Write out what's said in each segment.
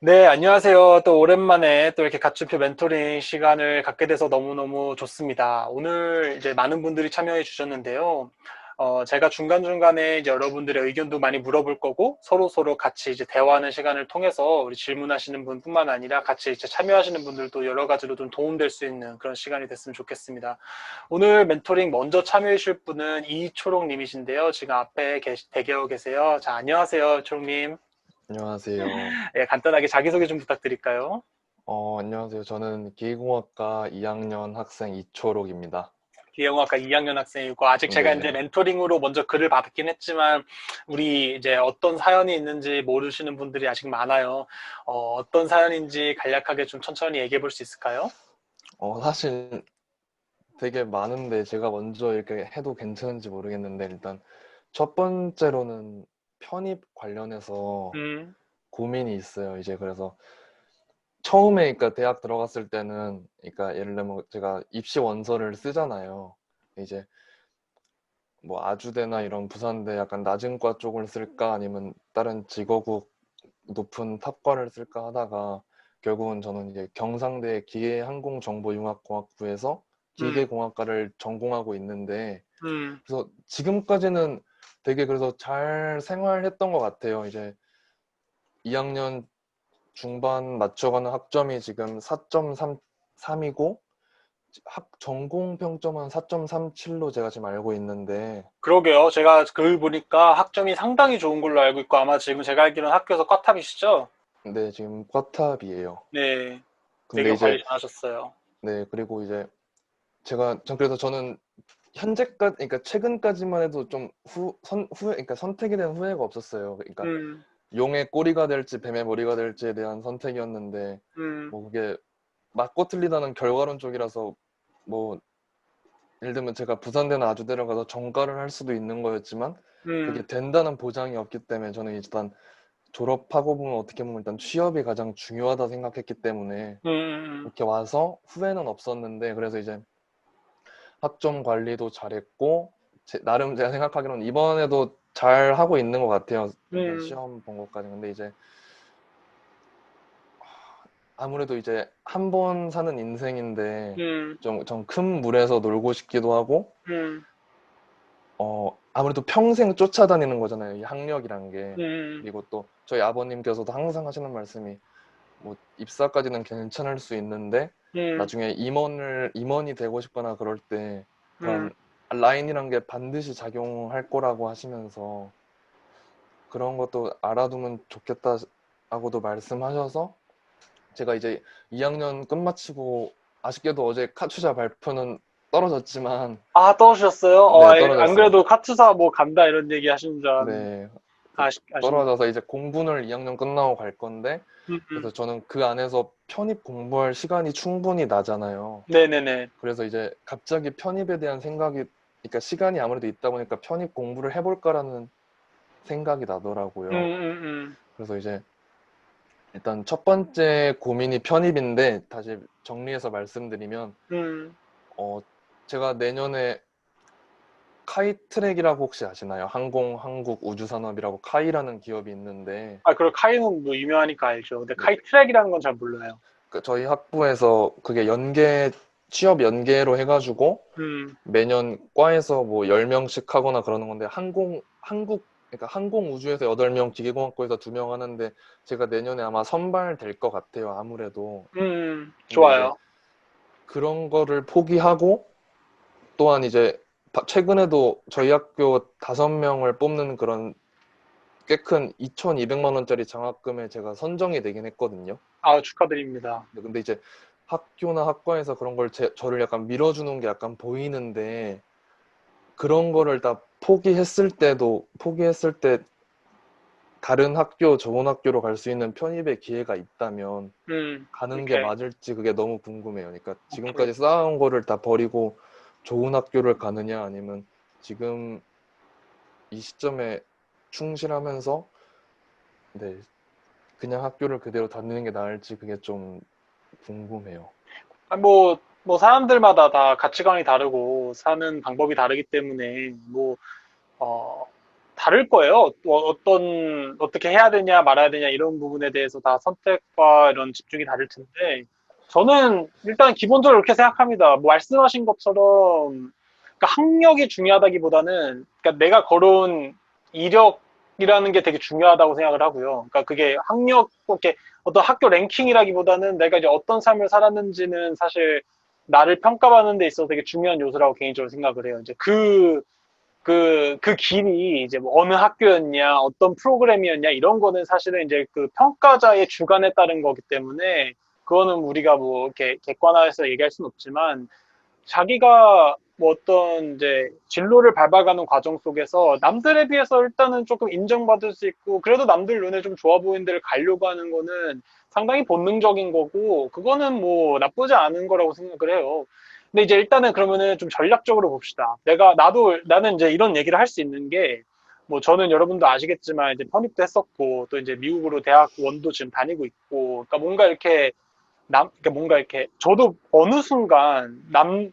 네, 안녕하세요. 또 오랜만에 또 이렇게 가츠표 멘토링 시간을 갖게 돼서 너무너무 좋습니다. 오늘 이제 많은 분들이 참여해 주셨는데요. 제가 중간중간에 이제 여러분들의 의견도 많이 물어볼 거고, 서로서로 같이 이제 대화하는 시간을 통해서 우리 질문하시는 분뿐만 아니라 같이 이제 참여하시는 분들도 여러 가지로 좀 도움될 수 있는 그런 시간이 됐으면 좋겠습니다. 오늘 멘토링 먼저 참여해 주실 분은 이초롱님이신데요. 지금 앞에 대기하고 계세요. 자, 안녕하세요, 초롱님. 안녕하세요. 예, 간단하게 자기소개 좀 부탁드릴까요? 안녕하세요. 저는 기계공학과 2학년 학생 이초록입니다. 기계공학과 2학년 학생이고, 아직 제가 이제 네. 멘토링으로 먼저 글을 받긴 했지만, 우리 이제 어떤 사연이 있는지 모르시는 분들이 아직 많아요. 어떤 사연인지 간략하게 좀 천천히 얘기해 볼 수 있을까요? 사실 되게 많은데 제가 먼저 이렇게 해도 괜찮은지 모르겠는데 일단 첫 번째로는 편입 관련해서 음, 고민이 있어요. 이제 그래서 처음에 그러니까 대학 들어갔을 때는 그러니까 예를 들면 제가 입시 원서를 쓰잖아요. 이제 뭐 아주대나 이런 부산대 약간 낮은 과 쪽을 쓸까 아니면 다른 직어국 높은 탑과를 쓸까 하다가 결국은 저는 이제 경상대 기계항공정보융합공학부에서 음, 기계공학과를 전공하고 있는데 음, 그래서 지금까지는 되게 그래서 잘 생활했던 것 같아요. 이제 2학년 중반 맞춰가는 학점이 지금 4.33이고 전공 평점은 4.37로 제가 지금 알고 있는데 그러게요. 제가 글 보니까 학점이 상당히 좋은 걸로 알고 있고, 아마 지금 제가 알기로는 학교에서 과탑이시죠? 네, 지금 과탑이에요. 네, 되게 근데 관리 이제 잘하셨어요. 네, 그리고 이제 전 그래서 저는 현재까지 그러니까 최근까지만 해도 좀 후회 그러니까 선택에 대한 후회가 없었어요. 그러니까 음, 용의 꼬리가 될지 뱀의 머리가 될지에 대한 선택이었는데 음, 뭐 그게 맞고 틀리다는 결과론 쪽이라서 뭐 예를 들면 제가 부산대나 아주대를 가서 전과를 할 수도 있는 거였지만 그게 음, 된다는 보장이 없기 때문에 저는 일단 졸업하고 보면 어떻게 보면 일단 취업이 가장 중요하다 생각했기 때문에 음, 이렇게 와서 후회는 없었는데 그래서 이제 학점 관리도 잘했고 나름 제가 생각하기로는 이번에도 잘 하고 있는 것 같아요. 이제 음, 시험 본 것까지. 근데 이제 아무래도 이제 한 번 사는 인생인데 음, 좀 큰 물에서 놀고 싶기도 하고 음, 아무래도 평생 쫓아다니는 거잖아요. 이 학력이란 게. 음, 그리고 또 저희 아버님께서도 항상 하시는 말씀이 뭐 입사까지는 괜찮을 수 있는데 음, 나중에 임원이 되고 싶거나 그럴 때 음. 그런 라인이란 게 반드시 작용할 거라고 하시면서 그런 것도 알아두면 좋겠다고도 말씀하셔서 제가 이제 2학년 끝마치고 아쉽게도 어제 카투자 발표는 떨어졌지만 아, 떠오르셨어요? 네, 안 떨어졌어요. 그래도 카투사 뭐 간다 이런 얘기 하시는 줄 알았는데. 네, 아쉽네. 떨어져서 이제 공분을 2학년 끝나고 갈 건데 음, 그래서 저는 그 안에서 편입 공부할 시간이 충분히 나잖아요. 네네네. 그래서 이제 갑자기 편입에 대한 생각이 그러니까 시간이 아무래도 있다 보니까 편입 공부를 해볼까라는 생각이 음, 나더라고요. 음, 그래서 이제 일단 첫 번째 고민이 편입인데 다시 정리해서 말씀드리면 음. 어 제가 내년에 카이트랙이라고 혹시 아시나요? 한국 우주산업이라고 카이라는 기업이 있는데 아, 그리고 카이는 뭐 유명하니까 알죠. 근데 네, 카이 트랙이라는 건 잘 몰라요. 저희 학부에서 그게 취업 연계로 해가지고 음, 매년 과에서 뭐 10명씩 하거나 그러는 건데 그러니까 항공 우주에서 8명, 기계공학과에서 2명 하는데 제가 내년에 아마 선발될 것 같아요. 아무래도. 근데 이제 좋아요. 그런 거를 포기하고 또한 이제 최근에도 저희 학교 5명을 뽑는 그런 꽤 큰 2,200만 원짜리 장학금에 제가 선정이 되긴 했거든요. 아, 축하드립니다. 근데 이제 학교나 학과에서 그런 걸 저를 약간 밀어주는 게 약간 보이는데 그런 거를 다 포기했을 때 다른 학교, 좋은 학교로 갈 수 있는 편입의 기회가 있다면 가는 게 오케이. 맞을지 그게 너무 궁금해요. 그러니까 오케이. 지금까지 쌓아온 거를 다 버리고 좋은 학교를 가느냐 아니면 지금 이 시점에 충실하면서 네, 그냥 학교를 그대로 다니는 게 나을지 그게 좀 궁금해요. 아, 뭐, 사람들마다 다 가치관이 다르고 사는 방법이 다르기 때문에, 어, 다를 거예요. 어떻게 해야 되냐, 말아야 되냐, 이런 부분에 대해서 다 선택과 이런 집중이 다를 텐데, 저는 일단 기본적으로 그렇게 생각합니다. 뭐 말씀하신 것처럼, 그러니까 학력이 중요하다기보다는, 그러니까 내가 걸어온 이력이라는 게 되게 중요하다고 생각을 하고요. 그러니까 그게 학력, 이렇게 어떤 학교 랭킹이라기보다는 내가 이제 어떤 삶을 살았는지는 사실 나를 평가받는 데 있어서 되게 중요한 요소라고 개인적으로 생각을 해요. 이제 그 길이 이제 뭐 어느 학교였냐, 어떤 프로그램이었냐, 이런 거는 사실은 이제 그 평가자의 주관에 따른 거기 때문에, 그거는 우리가 뭐 이렇게 객관화해서 얘기할 수는 없지만, 자기가 뭐 어떤 이제 진로를 밟아가는 과정 속에서 남들에 비해서 일단은 조금 인정받을 수 있고, 그래도 남들 눈에 좀 좋아 보이는 데를 가려고 하는 거는 상당히 본능적인 거고, 그거는 뭐 나쁘지 않은 거라고 생각을 해요. 근데 이제 일단은 그러면은 좀 전략적으로 봅시다. 나는 이제 이런 얘기를 할 수 있는 게, 뭐 저는 여러분도 아시겠지만 이제 편입도 했었고, 또 이제 미국으로 대학 원도 지금 다니고 있고, 그러니까 뭔가 이렇게 그러니까 뭔가 이렇게, 저도 어느 순간,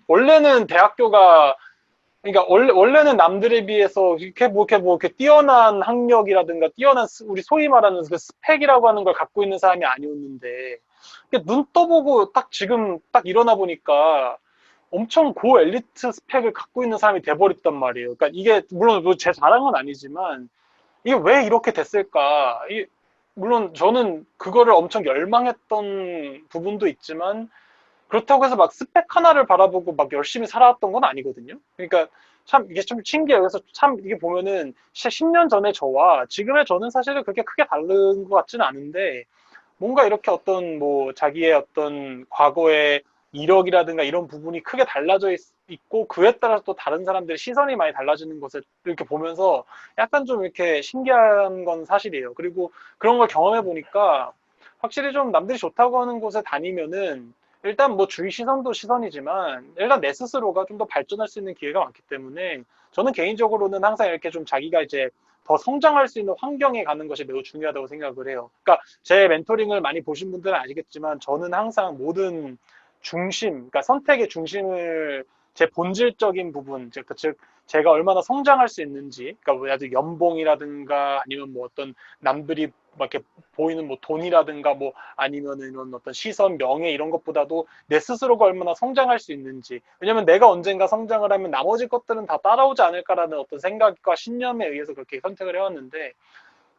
원래는 대학교가, 그러니까 원래는 남들에 비해서 이렇게 뛰어난 학력이라든가, 우리 소위 말하는 그 스펙이라고 하는 걸 갖고 있는 사람이 아니었는데, 눈 떠보고 딱 지금 딱 일어나 보니까 엄청 고 엘리트 스펙을 갖고 있는 사람이 돼버렸단 말이에요. 그러니까 이게, 물론 뭐제 자랑은 아니지만, 이게 왜 이렇게 됐을까? 물론 저는 그거를 엄청 열망했던 부분도 있지만, 그렇다고 해서 막 스펙 하나를 바라보고 막 열심히 살아왔던 건 아니거든요. 그러니까 참 이게 좀 신기해요. 그래서 참 이게 보면은 10년 전의 저와 지금의 저는 사실은 그렇게 크게 다른 것 같지는 않은데, 뭔가 이렇게 어떤 뭐 자기의 어떤 과거의 이력이라든가 이런 부분이 크게 달라져 있고, 그에 따라서 또 다른 사람들의 시선이 많이 달라지는 것을 이렇게 보면서 약간 좀 이렇게 신기한 건 사실이에요. 그리고 그런 걸 경험해 보니까 확실히 좀 남들이 좋다고 하는 곳에 다니면은, 일단 뭐 주위 시선도 시선이지만 일단 내 스스로가 좀 더 발전할 수 있는 기회가 많기 때문에, 저는 개인적으로는 항상 이렇게 좀 자기가 이제 더 성장할 수 있는 환경에 가는 것이 매우 중요하다고 생각을 해요. 그러니까 제 멘토링을 많이 보신 분들은 아시겠지만, 저는 항상 모든 그러니까 선택의 중심을, 제 본질적인 부분, 즉 제가 얼마나 성장할 수 있는지, 그러니까 뭐 아주 연봉이라든가 아니면 뭐 어떤 남들이 막 이렇게 보이는 뭐 돈이라든가 뭐 아니면 이런 어떤 시선, 명예 이런 것보다도 내 스스로가 얼마나 성장할 수 있는지. 왜냐면 내가 언젠가 성장을 하면 나머지 것들은 다 따라오지 않을까라는 어떤 생각과 신념에 의해서 그렇게 선택을 해왔는데,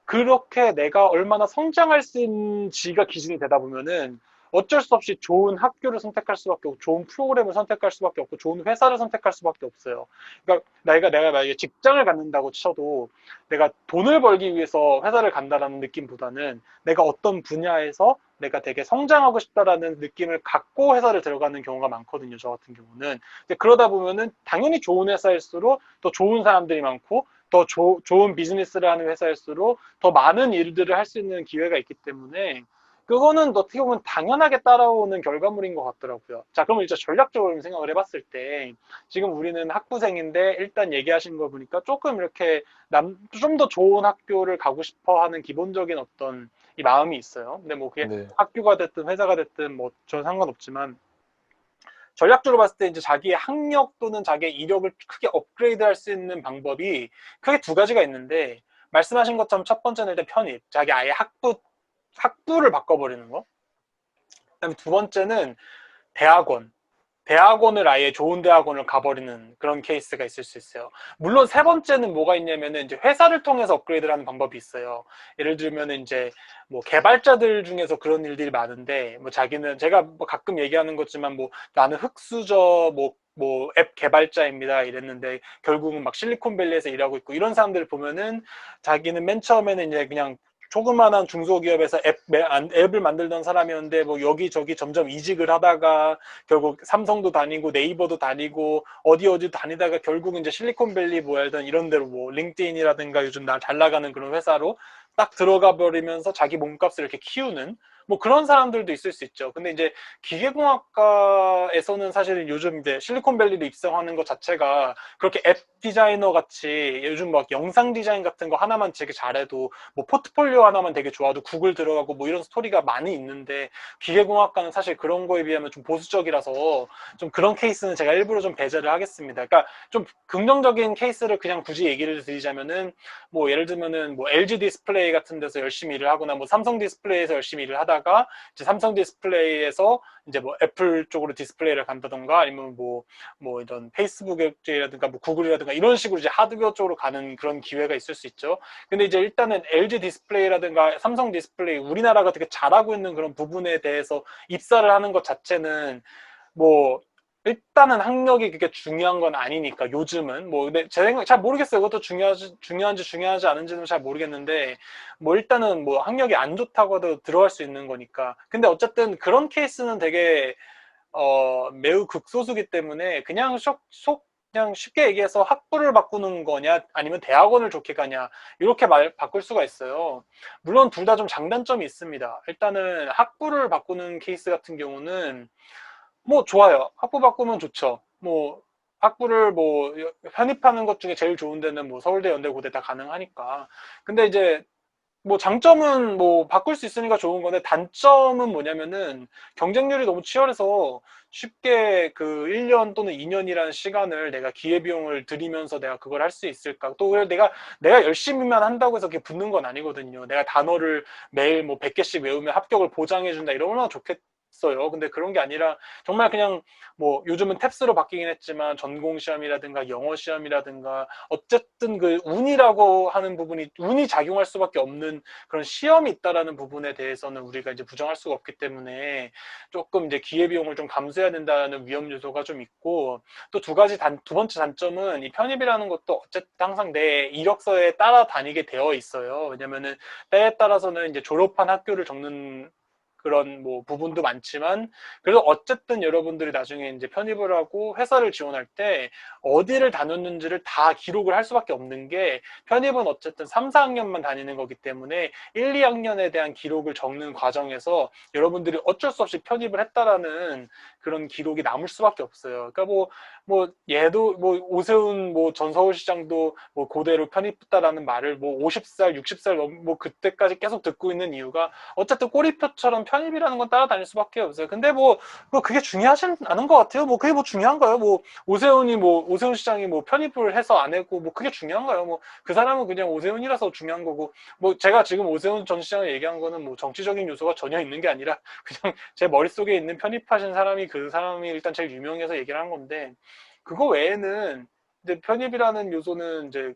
그렇게 내가 얼마나 성장할 수 있는지가 기준이 되다 보면은 어쩔 수 없이 좋은 학교를 선택할 수밖에 없고, 좋은 프로그램을 선택할 수밖에 없고, 좋은 회사를 선택할 수밖에 없어요. 그러니까 내가 만약에 직장을 갖는다고 쳐도, 내가 돈을 벌기 위해서 회사를 간다라는 느낌보다는 내가 어떤 분야에서 내가 되게 성장하고 싶다라는 느낌을 갖고 회사를 들어가는 경우가 많거든요. 저 같은 경우는. 그러다 보면은 당연히 좋은 회사일수록 더 좋은 사람들이 많고, 더 좋은 비즈니스를 하는 회사일수록 더 많은 일들을 할 수 있는 기회가 있기 때문에, 그거는 어떻게 보면 당연하게 따라오는 결과물인 것 같더라고요. 자, 그럼 이제 전략적으로 생각을 해봤을 때, 지금 우리는 학부생인데 일단 얘기하신 거 보니까 조금 이렇게 좀 더 좋은 학교를 가고 싶어 하는 기본적인 어떤 이 마음이 있어요. 근데 뭐 그게 네, 학교가 됐든 회사가 됐든 뭐 전 상관없지만, 전략적으로 봤을 때 이제 자기의 학력 또는 자기의 이력을 크게 업그레이드 할 수 있는 방법이 크게 두 가지가 있는데, 말씀하신 것처럼 첫 번째는 일단 편입. 자기 아예 학부를 바꿔버리는 거. 그다음에 두 번째는 대학원. 대학원을 아예 좋은 대학원을 가버리는 그런 케이스가 있을 수 있어요. 물론 세 번째는 뭐가 있냐면은 이제 회사를 통해서 업그레이드를 하는 방법이 있어요. 예를 들면 이제 뭐 개발자들 중에서 그런 일들이 많은데, 뭐 자기는, 제가 뭐 가끔 얘기하는 거지만, 뭐 나는 흑수저 뭐 앱 개발자입니다 이랬는데 결국은 막 실리콘밸리에서 일하고 있고, 이런 사람들을 보면은 자기는 맨 처음에는 이제 그냥 조그만한 중소기업에서 앱을 만들던 사람이었는데, 뭐 여기저기 점점 이직을 하다가 결국 삼성도 다니고 네이버도 다니고 어디 다니다가 결국은 이제 실리콘밸리 뭐야든 이런 데로, 뭐 링크드인이라든가 요즘 잘 나가는 그런 회사로 딱 들어가 버리면서 자기 몸값을 이렇게 키우는, 뭐 그런 사람들도 있을 수 있죠. 근데 이제 기계공학과에서는 사실은 요즘 이제 실리콘밸리로 입성하는 것 자체가 그렇게 앱 디자이너 같이 요즘 막 영상 디자인 같은 거 하나만 되게 잘해도 뭐 포트폴리오 하나만 되게 좋아도 구글 들어가고 뭐 이런 스토리가 많이 있는데, 기계공학과는 사실 그런 거에 비하면 좀 보수적이라서 좀 그런 케이스는 제가 일부러 좀 배제를 하겠습니다. 그러니까 좀 긍정적인 케이스를 그냥 굳이 얘기를 드리자면은, 뭐 예를 들면은 뭐 LG 디스플레이 같은 데서 열심히 일을 하거나 뭐 삼성 디스플레이에서 열심히 일을 하다가 이제 삼성 디스플레이에서 이제 뭐 애플 쪽으로 디스플레이를 간다던가, 아니면 뭐 이런 페이스북이라든가 뭐 구글이라든가 이런 식으로 이제 하드웨어 쪽으로 가는 그런 기회가 있을 수 있죠. 근데 이제 일단은 LG 디스플레이라든가 삼성 디스플레이, 우리나라가 되게 잘하고 있는 그런 부분에 대해서 입사를 하는 것 자체는 뭐 일단은 학력이 그게 중요한 건 아니니까 요즘은. 뭐 근데 제 생각 잘 모르겠어요. 그것도 중요한지 않은지는 잘 모르겠는데, 뭐 일단은 뭐 학력이 안 좋다고 해도 들어갈 수 있는 거니까. 근데 어쨌든 그런 케이스는 되게 매우 극소수기 때문에 그냥 그냥 쉽게 얘기해서 학부를 바꾸는 거냐 아니면 대학원을 좋게 가냐, 이렇게 바꿀 수가 있어요. 물론 둘 다 좀 장단점이 있습니다. 일단은 학부를 바꾸는 케이스 같은 경우는 뭐 좋아요. 학부 바꾸면 좋죠. 뭐 학부를 뭐 편입하는 것 중에 제일 좋은 데는 뭐 서울대, 연대, 고대 다 가능하니까. 근데 이제 뭐 장점은 뭐 바꿀 수 있으니까 좋은 건데, 단점은 뭐냐면은 경쟁률이 너무 치열해서 쉽게 그 1년 또는 2년이라는 시간을 내가 기회비용을 들이면서 내가 그걸 할 수 있을까. 또 내가 열심히만 한다고 해서 그게 붙는 건 아니거든요. 내가 단어를 매일 뭐 100개씩 외우면 합격을 보장해준다 이러면 얼마나 좋겠어요. 근데 그런 게 아니라 정말 그냥 뭐 요즘은 탭스로 바뀌긴 했지만 전공 시험이라든가 영어 시험이라든가 어쨌든 그 운이라고 하는 부분이, 운이 작용할 수밖에 없는 그런 시험이 있다라는 부분에 대해서는 우리가 이제 부정할 수가 없기 때문에 조금 이제 기회비용을 좀 감수해야 된다는 위험 요소가 좀 있고, 또 두 번째 단점은 이 편입이라는 것도 어쨌든 항상 내 이력서에 따라다니게 되어 있어요. 왜냐면은 때에 따라서는 이제 졸업한 학교를 적는 그런 뭐 부분도 많지만, 그래도 어쨌든 여러분들이 나중에 이제 편입을 하고 회사를 지원할 때 어디를 다녔는지를 다 기록을 할 수밖에 없는 게, 편입은 어쨌든 3, 4학년만 다니는 거기 때문에 1, 2학년에 대한 기록을 적는 과정에서 여러분들이 어쩔 수 없이 편입을 했다라는 그런 기록이 남을 수밖에 없어요. 그러니까 뭐 얘도 뭐 오세훈 뭐 전 서울시장도 뭐 고대로 편입했다라는 말을 뭐 50살, 60살 뭐 그때까지 계속 듣고 있는 이유가, 어쨌든 꼬리표처럼 편입이라는 건 따라다닐 수밖에 없어요. 근데 뭐 그게 중요하진 않은 것 같아요. 뭐 그게 뭐 중요한가요? 뭐 오세훈 시장이 뭐 편입을 해서 안 했고 뭐 그게 중요한가요? 뭐 그 사람은 그냥 오세훈이라서 중요한 거고, 뭐 제가 지금 오세훈 전 시장을 얘기한 거는 뭐 정치적인 요소가 전혀 있는 게 아니라 그냥 제 머릿속에 있는 편입하신 사람이 그 사람이 일단 제일 유명해서 얘기를 한 건데, 그거 외에는 근데 편입이라는 요소는 이제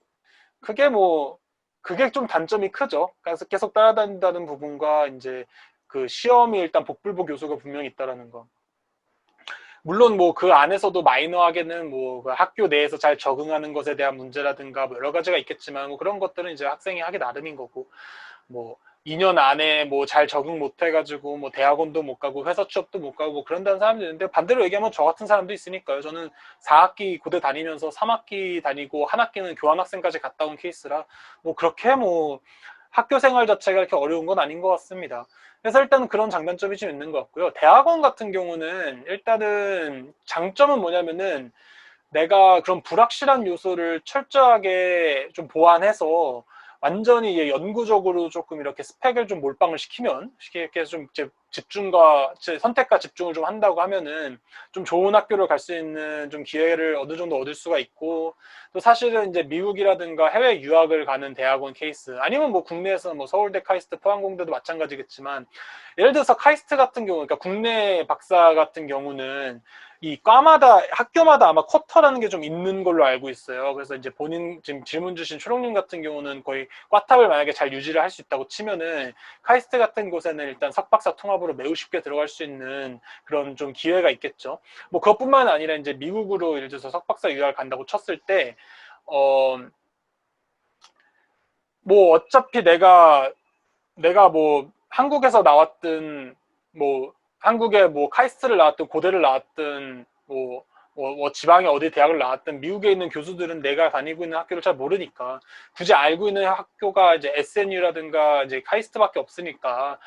크게 뭐 그게 좀 단점이 크죠. 그래서 계속 따라다닌다는 부분과 이제 그 시험이 일단 복불복 요소가 분명히 있다라는 거. 물론 뭐 그 안에서도 마이너하게는 뭐그 학교 내에서 잘 적응하는 것에 대한 문제라든가 뭐 여러 가지가 있겠지만, 뭐 그런 것들은 이제 학생이 하기 나름인 거고, 뭐 2년 안에 뭐 잘 적응 못 해가지고 뭐 대학원도 못 가고 회사 취업도 못 가고 뭐 그런다는 사람도 있는데, 반대로 얘기하면 저 같은 사람도 있으니까요. 저는 4학기 고대 다니면서 3학기 다니고 한 학기는 교환학생까지 갔다 온 케이스라, 뭐 그렇게 뭐 학교 생활 자체가 이렇게 어려운 건 아닌 것 같습니다. 그래서 일단은 그런 장단점이 좀 있는 것 같고요. 대학원 같은 경우는 일단은 장점은 뭐냐면은, 내가 그런 불확실한 요소를 철저하게 좀 보완해서 완전히 연구적으로 조금 이렇게 스펙을 좀 몰빵을 시키면, 이렇게 좀 집중과 선택과 집중을 좀 한다고 하면은 좀 좋은 학교를 갈 수 있는 좀 기회를 어느 정도 얻을 수가 있고, 또 사실은 이제 미국이라든가 해외 유학을 가는 대학원 케이스, 아니면 뭐 국내에서 뭐 서울대, 카이스트, 포항공대도 마찬가지겠지만, 예를 들어서 카이스트 같은 경우, 그러니까 국내 박사 같은 경우는 이 과마다 학교마다 아마 쿼터라는 게 좀 있는 걸로 알고 있어요. 그래서 이제 본인 지금 질문 주신 초롱님 같은 경우는 거의 과탑을 만약에 잘 유지를 할 수 있다고 치면은, 카이스트 같은 곳에는 일단 석박사 통합으로 매우 쉽게 들어갈 수 있는 그런 좀 기회가 있겠죠. 뭐 그것뿐만 아니라 이제 미국으로 예를 들어서 석박사 유학을 간다고 쳤을 때, 어, 뭐 어차피 내가 뭐 한국에서 나왔든 뭐 한국에 뭐 카이스트를 나왔든 고대를 나왔든 뭐 지방에 어디 대학을 나왔든 미국에 있는 교수들은 내가 다니고 있는 학교를 잘 모르니까, 굳이 알고 있는 학교가 이제 SNU라든가 이제 카이스트밖에 없으니까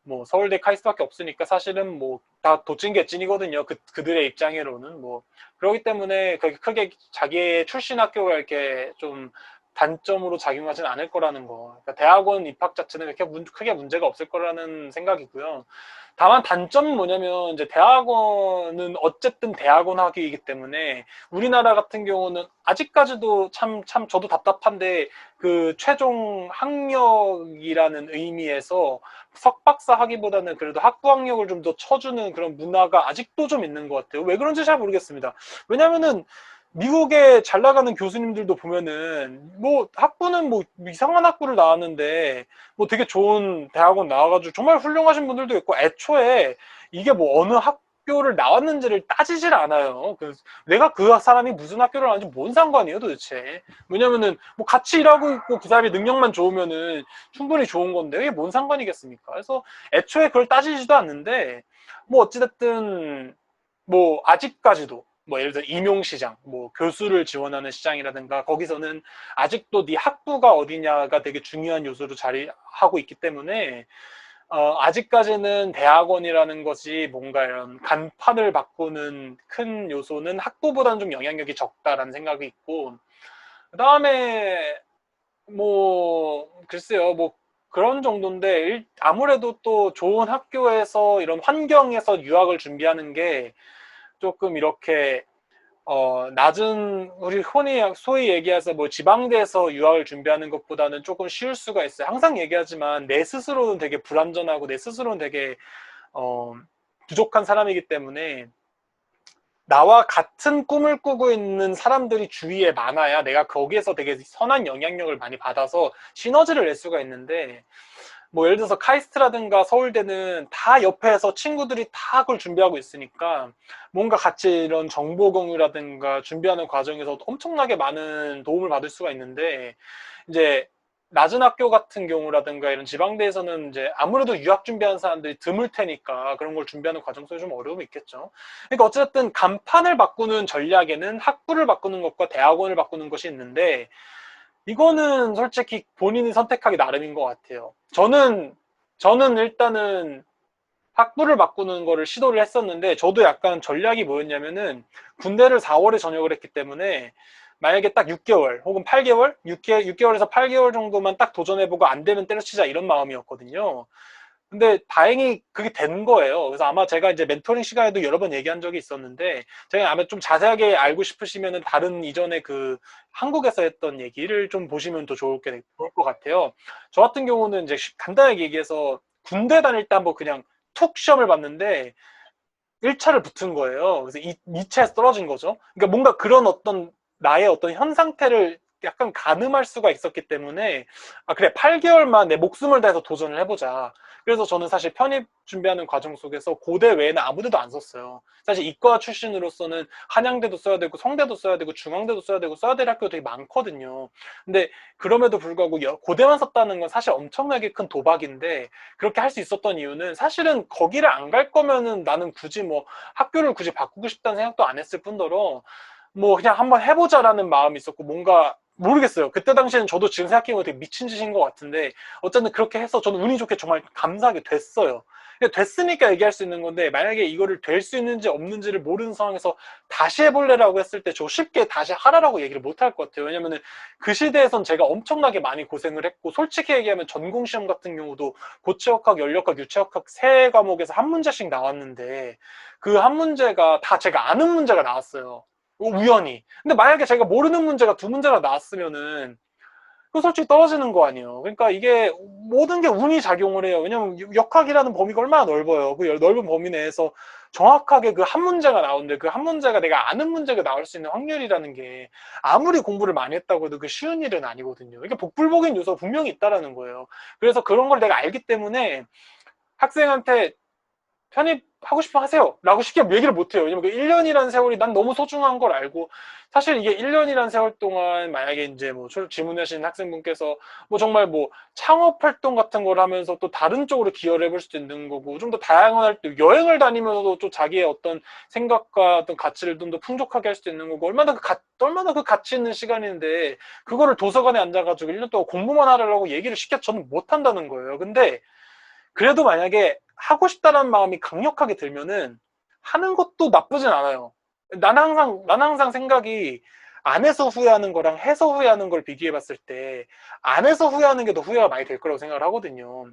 뭐 서울대 카이스트밖에 없으니까 사실은 뭐 다 도찐개찐이거든요. 그들의 입장으로는 뭐 그렇기 때문에 그렇게 크게 자기의 출신 학교가 이렇게 좀 단점으로 작용하진 않을 거라는 거. 그러니까 대학원 입학 자체는 그렇게 크게 문제가 없을 거라는 생각이고요. 다만 단점은 뭐냐면 이제 대학원은 어쨌든 대학원 학위이기 때문에 우리나라 같은 경우는 아직까지도 참 저도 답답한데 그 최종 학력이라는 의미에서 석박사 학위보다는 그래도 학부 학력을 좀 더 쳐주는 그런 문화가 아직도 좀 있는 것 같아요. 왜 그런지 잘 모르겠습니다. 왜냐면은 미국에 잘 나가는 교수님들도 보면은 뭐 학부는 뭐 이상한 학부를 나왔는데 뭐 되게 좋은 대학원 나와가지고 정말 훌륭하신 분들도 있고 애초에 이게 뭐 어느 학교를 나왔는지를 따지질 않아요. 내가 그 사람이 무슨 학교를 나왔는지 뭔 상관이에요 도대체. 왜냐면은 뭐 같이 일하고 있고 그 사람의 능력만 좋으면은 충분히 좋은 건데 이게 뭔 상관이겠습니까? 그래서 애초에 그걸 따지지도 않는데 뭐 어찌됐든 뭐 아직까지도 뭐 예를 들어 임용시장, 뭐 교수를 지원하는 시장이라든가 거기서는 아직도 네 학부가 어디냐가 되게 중요한 요소로 자리하고 있기 때문에 아직까지는 대학원이라는 것이 뭔가 이런 간판을 바꾸는 큰 요소는 학부보다는 좀 영향력이 적다라는 생각이 있고 그다음에 뭐 글쎄요 뭐 그런 정도인데 아무래도 또 좋은 학교에서 이런 환경에서 유학을 준비하는 게 조금 이렇게 낮은 우리 흔히 소위 얘기해서 뭐 지방대에서 유학을 준비하는 것보다는 조금 쉬울 수가 있어요. 항상 얘기하지만 내 스스로는 되게 불안전하고 내 스스로는 되게 어, 부족한 사람이기 때문에 나와 같은 꿈을 꾸고 있는 사람들이 주위에 많아야 내가 거기에서 되게 선한 영향력을 많이 받아서 시너지를 낼 수가 있는데 뭐 예를 들어서 카이스트라든가 서울대는 다 옆에서 친구들이 다 그걸 준비하고 있으니까 뭔가 같이 이런 정보 공유라든가 준비하는 과정에서 엄청나게 많은 도움을 받을 수가 있는데 이제 낮은 학교 같은 경우라든가 이런 지방대에서는 이제 아무래도 유학 준비하는 사람들이 드물 테니까 그런 걸 준비하는 과정 속에 좀 어려움이 있겠죠. 그러니까 어쨌든 간판을 바꾸는 전략에는 학부를 바꾸는 것과 대학원을 바꾸는 것이 있는데 이거는 솔직히 본인이 선택하기 나름인 것 같아요. 저는 일단은 학부를 바꾸는 거를 시도를 했었는데 저도 약간 전략이 뭐였냐면은 군대를 4월에 전역을 했기 때문에 만약에 딱 6개월 혹은 8개월? 6개월에서 8개월 정도만 딱 도전해보고 안 되면 때려치자 이런 마음이었거든요. 근데 다행히 그게 된 거예요. 그래서 아마 제가 이제 멘토링 시간에도 여러 번 얘기한 적이 있었는데 제가 아마 좀 자세하게 알고 싶으시면은 다른 이전에 그 한국에서 했던 얘기를 좀 보시면 더 좋을 것 같아요. 저 같은 경우는 이제 간단하게 얘기해서 군대 다닐 때 한번 그냥 툭 시험을 봤는데 1차를 붙은 거예요. 그래서 2차에서 떨어진 거죠. 그러니까 뭔가 그런 어떤 나의 어떤 현 상태를 약간 가늠할 수가 있었기 때문에 아 그래 8개월만 내 목숨을 다해서 도전을 해보자. 그래서 저는 사실 편입 준비하는 과정 속에서 고대 외에는 아무 데도 안 썼어요. 사실 이과 출신으로서는 한양대도 써야 되고 성대도 써야 되고 중앙대도 써야 되고 써야 될 학교가 되게 많거든요. 근데 그럼에도 불구하고 고대만 썼다는 건 사실 엄청나게 큰 도박인데 그렇게 할 수 있었던 이유는 사실은 거기를 안 갈 거면은 나는 굳이 뭐 학교를 굳이 바꾸고 싶다는 생각도 안 했을 뿐더러 뭐 그냥 한번 해보자라는 마음이 있었고 뭔가 모르겠어요. 그때 당시에는 저도 지금 생각해보면 되게 미친 짓인 것 같은데 어쨌든 그렇게 해서 저는 운이 좋게 정말 감사하게 됐어요. 됐으니까 얘기할 수 있는 건데 만약에 이거를 될 수 있는지 없는지를 모르는 상황에서 다시 해볼래라고 했을 때 저 쉽게 다시 하라라고 얘기를 못 할 것 같아요. 왜냐면은 그 시대에선 제가 엄청나게 많이 고생을 했고 솔직히 얘기하면 전공시험 같은 경우도 고체역학, 연력학, 유체역학 세 과목에서 한 문제씩 나왔는데 그 한 문제가 다 제가 아는 문제가 나왔어요. 우연히. 근데 만약에 제가 모르는 문제가 두 문제가 나왔으면은 그 솔직히 떨어지는 거 아니에요. 그러니까 이게 모든 게 운이 작용을 해요. 왜냐면 역학이라는 범위가 얼마나 넓어요. 그 넓은 범위 내에서 정확하게 그 한 문제가 나오는데 그 한 문제가 내가 아는 문제가 나올 수 있는 확률이라는 게 아무리 공부를 많이 했다고 해도 그 쉬운 일은 아니거든요. 이게 복불복인 요소가 분명히 있다라는 거예요. 그래서 그런 걸 내가 알기 때문에 학생한테 편입하고 싶으면 하세요. 라고 쉽게 얘기를 못해요. 왜냐면 그 1년이라는 세월이 난 너무 소중한 걸 알고, 사실 이게 1년이라는 세월 동안 만약에 이제 뭐 질문하신 학생분께서 뭐 정말 뭐 창업 활동 같은 걸 하면서 또 다른 쪽으로 기여를 해볼 수도 있는 거고, 좀 더 다양한 활동, 여행을 다니면서도 또 자기의 어떤 생각과 어떤 가치를 좀 더 풍족하게 할 수도 있는 거고, 얼마나 그 가치 있는 시간인데, 그거를 도서관에 앉아가지고 1년 동안 공부만 하려고 얘기를 쉽게 저는 못 한다는 거예요. 근데 그래도 만약에 하고 싶다는 마음이 강력하게 들면은 하는 것도 나쁘진 않아요. 나는 항상 생각이 안 해서 후회하는 거랑 해서 후회하는 걸 비교해 봤을 때 안 해서 후회하는 게 더 후회가 많이 될 거라고 생각을 하거든요.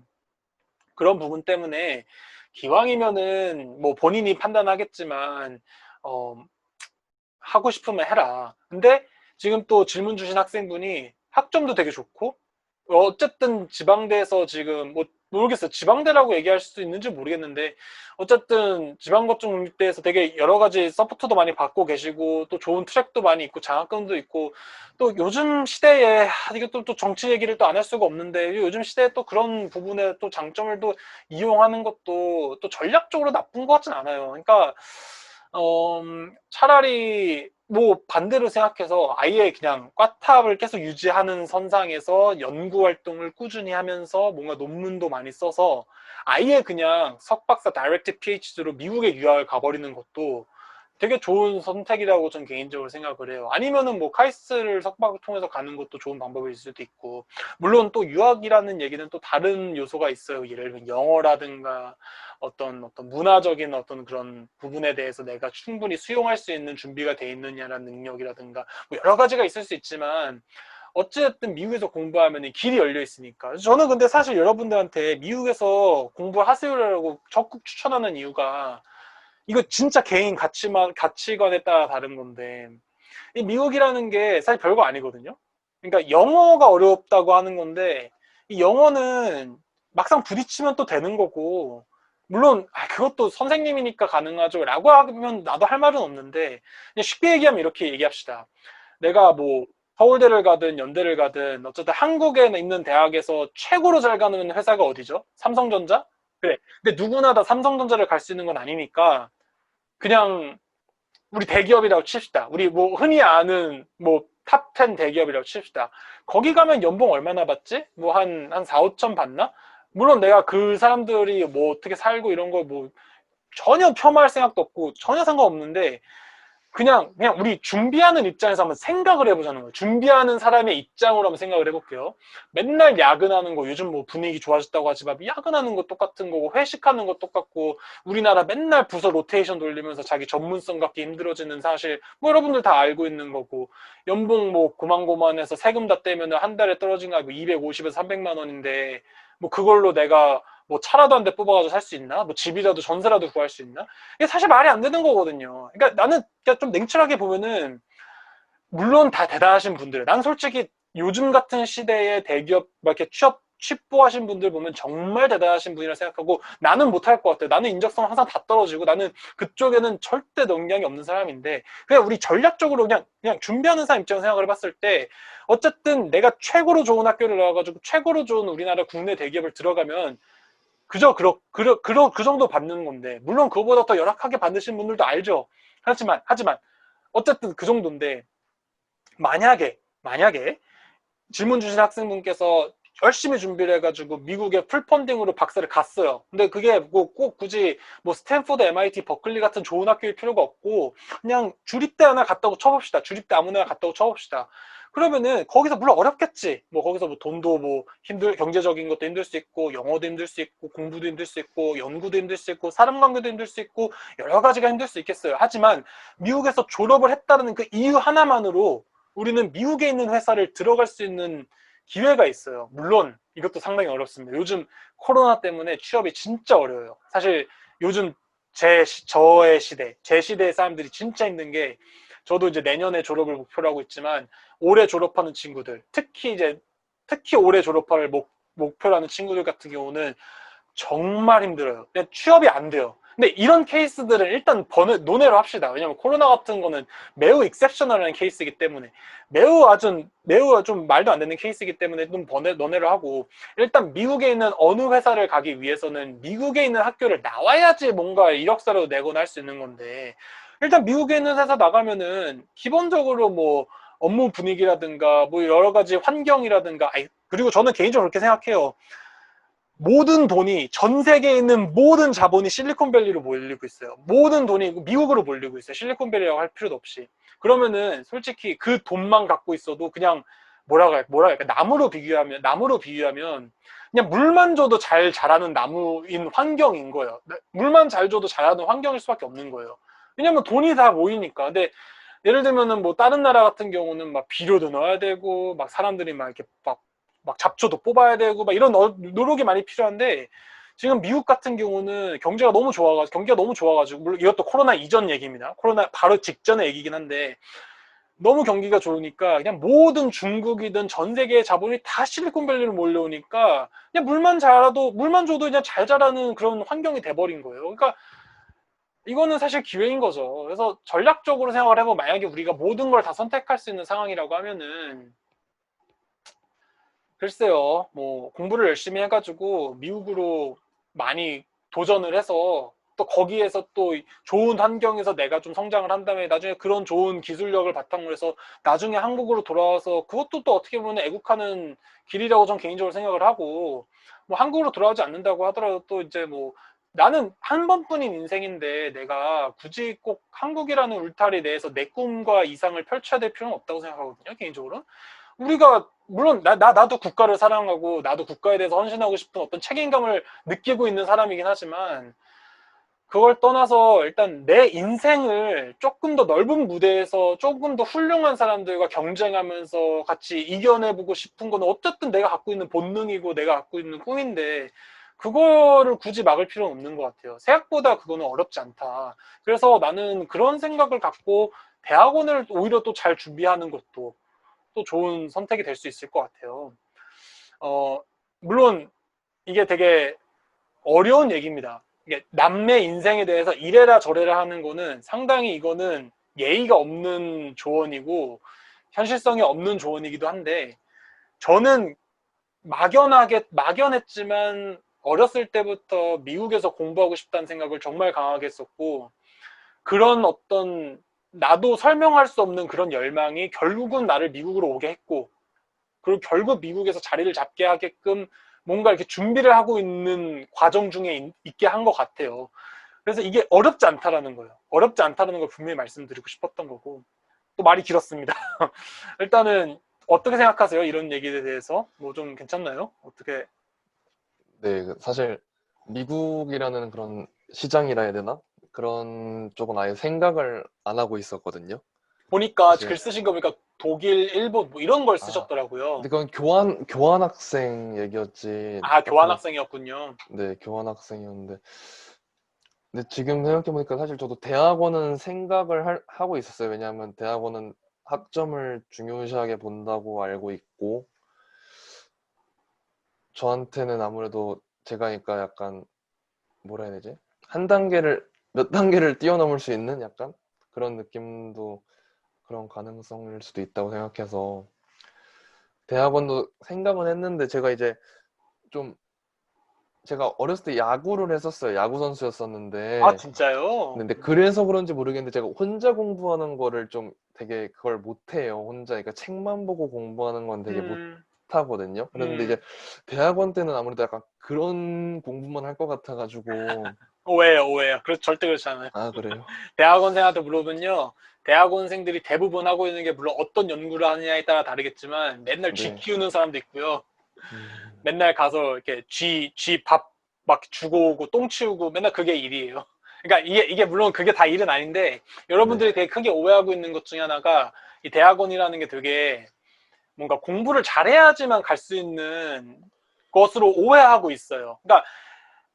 그런 부분 때문에 기왕이면은 뭐 본인이 판단하겠지만 어, 하고 싶으면 해라. 근데 지금 또 질문 주신 학생분이 학점도 되게 좋고 어쨌든 지방대에서 지금 뭐 모르겠어요. 지방대라고 얘기할 수 있는지 모르겠는데 어쨌든 지방거점국립대에서 되게 여러 가지 서포트도 많이 받고 계시고 또 좋은 트랙도 많이 있고 장학금도 있고 또 요즘 시대에 이게 또 정치 얘기를 또 안 할 수가 없는데 요즘 시대에 또 그런 부분에 또 장점을 또 이용하는 것도 또 전략적으로 나쁜 것 같진 않아요. 그러니까 차라리 뭐 반대로 생각해서 아예 그냥 꽈탑을 계속 유지하는 선상에서 연구 활동을 꾸준히 하면서 뭔가 논문도 많이 써서 아예 그냥 석박사 다이렉트 PhD로 미국에 유학을 가버리는 것도 되게 좋은 선택이라고 전 개인적으로 생각을 해요. 아니면은 뭐 카이스트를 석박을 통해서 가는 것도 좋은 방법일 수도 있고, 물론 또 유학이라는 얘기는 또 다른 요소가 있어요. 예를 들면 영어라든가 어떤 문화적인 어떤 그런 부분에 대해서 내가 충분히 수용할 수 있는 준비가 돼 있느냐라는 능력이라든가 뭐 여러 가지가 있을 수 있지만 어쨌든 미국에서 공부하면 길이 열려 있으니까. 저는 근데 사실 여러분들한테 미국에서 공부하세요라고 적극 추천하는 이유가 이거 진짜 개인 가치관에 따라 다른 건데 이 미국이라는 게 사실 별거 아니거든요. 그러니까 영어가 어렵다고 하는 건데 이 영어는 막상 부딪히면 또 되는 거고 물론 그것도 선생님이니까 가능하죠 라고 하면 나도 할 말은 없는데 그냥 쉽게 얘기하면 이렇게 얘기합시다. 내가 뭐 서울대를 가든 연대를 가든 어쨌든 한국에 있는 대학에서 최고로 잘 가는 회사가 어디죠? 삼성전자? 그래. 근데 누구나 다 삼성전자를 갈 수 있는 건 아니니까 그냥 우리 대기업이라고 칩시다. 우리 뭐 흔히 아는 뭐 탑 10 대기업이라고 칩시다. 거기 가면 연봉 얼마나 받지? 뭐 한 4, 5천 받나? 물론 내가 그 사람들이 뭐 어떻게 살고 이런 걸 뭐 전혀 폄하할 생각도 없고 전혀 상관없는데 그냥 우리 준비하는 입장에서 한번 생각을 해보자는 거예요. 준비하는 사람의 입장으로 한번 생각을 해볼게요. 맨날 야근하는 거, 요즘 뭐 분위기 좋아졌다고 하지만 야근하는 거 똑같은 거고, 회식하는 거 똑같고, 우리나라 맨날 부서 로테이션 돌리면서 자기 전문성 갖기 힘들어지는 사실, 뭐 여러분들 다 알고 있는 거고, 연봉 뭐 고만고만해서 세금 다 떼면 한 달에 떨어진 거 250에서 300만 원인데, 뭐 그걸로 내가 뭐 차라도 한 대 뽑아가지고 살 수 있나? 뭐 집이라도 전세라도 구할 수 있나? 이게 사실 말이 안 되는 거거든요. 그러니까 나는 그냥 좀 냉철하게 보면은 물론 다 대단하신 분들. 난 솔직히 요즘 같은 시대에 대기업 막 이렇게 취뽀하신 분들 보면 정말 대단하신 분이라 생각하고 나는 못할 것 같아요. 나는 인적성 항상 다 떨어지고 나는 그쪽에는 절대 능력이 없는 사람인데 그냥 우리 전략적으로 그냥 준비하는 사람 입장에서 생각을 해봤을 때 어쨌든 내가 최고로 좋은 학교를 나와가지고 최고로 좋은 우리나라 국내 대기업을 들어가면 그 정도 받는 건데, 물론 그거보다 더 열악하게 받으신 분들도 알죠. 하지만, 어쨌든 그 정도인데, 만약에, 질문 주신 학생분께서 열심히 준비를 해가지고 미국의 풀펀딩으로 박사를 갔어요. 근데 그게 뭐 꼭 굳이 뭐 스탠포드, MIT, 버클리 같은 좋은 학교일 필요가 없고 그냥 주립대 하나 갔다고 쳐봅시다. 주립대 아무나 갔다고 쳐봅시다. 그러면은 거기서 물론 어렵겠지. 뭐 거기서 뭐 돈도 뭐 경제적인 것도 힘들 수 있고 영어도 힘들 수 있고 공부도 힘들 수 있고 연구도 힘들 수 있고 사람 관계도 힘들 수 있고 여러 가지가 힘들 수 있겠어요. 하지만 미국에서 졸업을 했다는 그 이유 하나만으로 우리는 미국에 있는 회사를 들어갈 수 있는 기회가 있어요. 물론 이것도 상당히 어렵습니다. 요즘 코로나 때문에 취업이 진짜 어려워요. 사실 요즘 저의 시대, 제 시대의 사람들이 진짜 힘든 게 저도 이제 내년에 졸업을 목표로 하고 있지만 올해 졸업하는 친구들, 특히 올해 졸업을 목표로 하는 친구들 같은 경우는 정말 힘들어요. 그냥 취업이 안 돼요. 근데 이런 케이스들은 일단 논외로 합시다. 왜냐면 코로나 같은 거는 매우 익셉셔널한 케이스이기 때문에 매우 좀 말도 안 되는 케이스이기 때문에 좀 논외로 하고 일단 미국에 있는 어느 회사를 가기 위해서는 미국에 있는 학교를 나와야지 뭔가 이력서라도 내거나 할 수 있는 건데 일단 미국에 있는 회사 나가면은 기본적으로 뭐 업무 분위기라든가 뭐 여러 가지 환경이라든가 그리고 저는 개인적으로 그렇게 생각해요. 모든 돈이 전 세계에 있는 모든 자본이 실리콘밸리로 몰리고 있어요. 모든 돈이 미국으로 몰리고 있어요. 실리콘밸리라고 할 필요도 없이. 그러면은 솔직히 그 돈만 갖고 있어도 그냥 뭐라 할까, 나무로 비유하면 그냥 물만 줘도 잘 자라는 나무인 환경인 거예요. 물만 잘 줘도 자라는 환경일 수밖에 없는 거예요. 왜냐면 돈이 다 모이니까. 근데 예를 들면은 뭐 다른 나라 같은 경우는 막 비료도 넣어야 되고 막 사람들이 막 이렇게 막 잡초도 뽑아야 되고 막 이런 노력이 많이 필요한데, 지금 미국 같은 경우는 경기가 너무 좋아가지고, 물론 이것도 코로나 이전 얘기입니다. 코로나 바로 직전의 얘기긴 한데, 너무 경기가 좋으니까 그냥 모든 중국이든 전 세계의 자본이 다 실리콘밸리로 몰려오니까 그냥 물만 줘도 그냥 잘 자라는 그런 환경이 돼버린 거예요. 그러니까 이거는 사실 기회인 거죠. 그래서 전략적으로 생각을 해보면, 만약에 우리가 모든 걸 다 선택할 수 있는 상황이라고 하면은, 글쎄요, 뭐 공부를 열심히 해가지고 미국으로 많이 도전을 해서 또 거기에서 또 좋은 환경에서 내가 좀 성장을 한 다음에 나중에 그런 좋은 기술력을 바탕으로 해서 나중에 한국으로 돌아와서, 그것도 또 어떻게 보면 애국하는 길이라고 전 개인적으로 생각을 하고, 뭐 한국으로 돌아오지 않는다고 하더라도 또 이제 뭐 나는 한 번뿐인 인생인데 내가 굳이 꼭 한국이라는 울타리 내에서 내 꿈과 이상을 펼쳐야 될 필요는 없다고 생각하거든요, 개인적으로. 우리가 물론 나도 국가를 사랑하고 나도 국가에 대해서 헌신하고 싶은 어떤 책임감을 느끼고 있는 사람이긴 하지만, 그걸 떠나서 일단 내 인생을 조금 더 넓은 무대에서 조금 더 훌륭한 사람들과 경쟁하면서 같이 이겨내보고 싶은 건 어쨌든 내가 갖고 있는 본능이고 내가 갖고 있는 꿈인데, 그거를 굳이 막을 필요는 없는 것 같아요. 생각보다 그거는 어렵지 않다. 그래서 나는 그런 생각을 갖고 대학원을 오히려 또 잘 준비하는 것도 또 좋은 선택이 될 수 있을 것 같아요. 어, 물론 이게 되게 어려운 얘기입니다. 이게 남의 인생에 대해서 이래라 저래라 하는 거는 상당히, 이거는 예의가 없는 조언이고 현실성이 없는 조언이기도 한데, 저는 막연했지만 어렸을 때부터 미국에서 공부하고 싶다는 생각을 정말 강하게 했었고, 그런 어떤 나도 설명할 수 없는 그런 열망이 결국은 나를 미국으로 오게 했고, 그리고 결국 미국에서 자리를 잡게 하게끔 뭔가 이렇게 준비를 하고 있는 과정 중에 있게 한 것 같아요. 그래서 이게 어렵지 않다라는 거예요. 어렵지 않다라는 걸 분명히 말씀드리고 싶었던 거고. 또 말이 길었습니다. 일단은 어떻게 생각하세요? 이런 얘기에 대해서 뭐 좀 괜찮나요? 어떻게? 네, 사실 미국이라는 그런 시장이라 해야 되나? 그런 쪽은 아예 생각을 안 하고 있었거든요. 보니까 글 사실 쓰신 거 보니까 독일, 일본 뭐 이런 걸 아, 쓰셨더라고요. 근데 그건 교환 학생 얘기였지. 아, 앞으로 교환학생이었군요. 네, 교환 학생이었는데 근데 지금 생각해 보니까 사실 저도 대학원은 생각을 하고 있었어요. 왜냐하면 대학원은 학점을 중요시하게 본다고 알고 있고 저한테는 아무래도 제가 그러니까 약간 뭐라 해야 되지? 몇 단계를 뛰어넘을 수 있는 약간 그런 느낌도 그런 가능성일 수도 있다고 생각해서 대학원도 생각은 했는데 제가 이제 좀 제가 어렸을 때 야구를 했었어요. 야구 아, 선수였었는데 진짜요? 근데 그래서 그런지 모르겠는데 제가 혼자 공부하는 거를 좀 되게 그걸 못해요. 혼자 그러니까 책만 보고 공부하는 건 되게 음, 못하거든요. 그랬는데 이제 음. 대학원 때는 아무래도 약간 그런 공부만 할 것 같아가지고 오해예요, 오해예요. 절대 그렇지 않아요. 아 그래요? 대학원생한테 물어보면요, 대학원생들이 대부분 하고 있는 게, 물론 어떤 연구를 하느냐에 따라 다르겠지만, 맨날 쥐 네. 키우는 사람도 있고요. 음, 맨날 가서 이렇게 쥐 밥 막 주고 오고 똥 치우고 맨날 그게 일이에요. 그러니까 이게 물론 그게 다 일은 아닌데, 네. 여러분들이 되게 크게 오해하고 있는 것 중에 하나가, 이 대학원이라는 게 되게 뭔가 공부를 잘해야지만 갈 수 있는 것으로 오해하고 있어요. 그러니까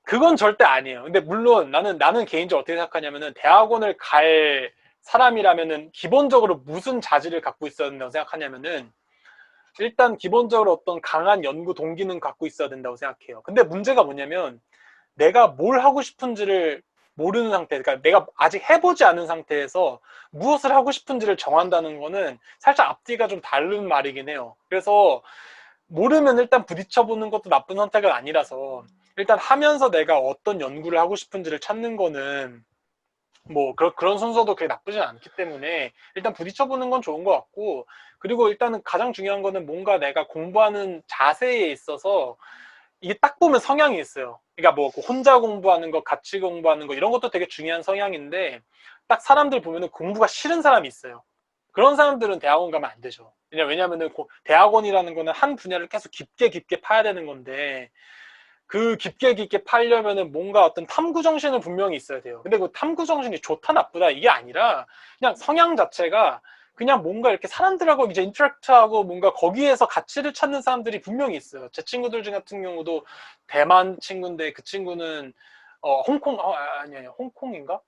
그건 절대 아니에요. 근데 물론 나는 개인적으로 어떻게 생각하냐면은, 대학원을 갈 사람이라면은 기본적으로 무슨 자질을 갖고 있어야 된다고 생각하냐면은, 일단 기본적으로 어떤 강한 연구 동기는 갖고 있어야 된다고 생각해요. 근데 문제가 뭐냐면, 내가 뭘 하고 싶은지를 모르는 상태, 그러니까 내가 아직 해보지 않은 상태에서 무엇을 하고 싶은지를 정한다는 거는 살짝 앞뒤가 좀 다른 말이긴 해요. 그래서 모르면 일단 부딪혀보는 것도 나쁜 선택은 아니라서, 일단 하면서 내가 어떤 연구를 하고 싶은지를 찾는 거는 뭐 그런 순서도 그렇게 나쁘진 않기 때문에 일단 부딪혀보는 건 좋은 것 같고, 그리고 일단은 가장 중요한 거는 뭔가 내가 공부하는 자세에 있어서, 이게 딱 보면 성향이 있어요. 그러니까 뭐 혼자 공부하는 거, 같이 공부하는 거, 이런 것도 되게 중요한 성향인데, 딱 사람들 보면은 공부가 싫은 사람이 있어요. 그런 사람들은 대학원 가면 안 되죠. 왜냐면은 대학원이라는 거는 한 분야를 계속 깊게 깊게 파야 되는 건데 그 깊게 깊게 파려면은 뭔가 어떤 탐구 정신은 분명히 있어야 돼요. 근데 그 탐구 정신이 좋다 나쁘다 이게 아니라 그냥 성향 자체가 그냥 뭔가 이렇게 사람들하고 이제 인터랙트하고 뭔가 거기에서 가치를 찾는 사람들이 분명히 있어요. 제 친구들 중 같은 경우도 대만 친구인데 그 친구는 홍콩 아니 홍콩인가?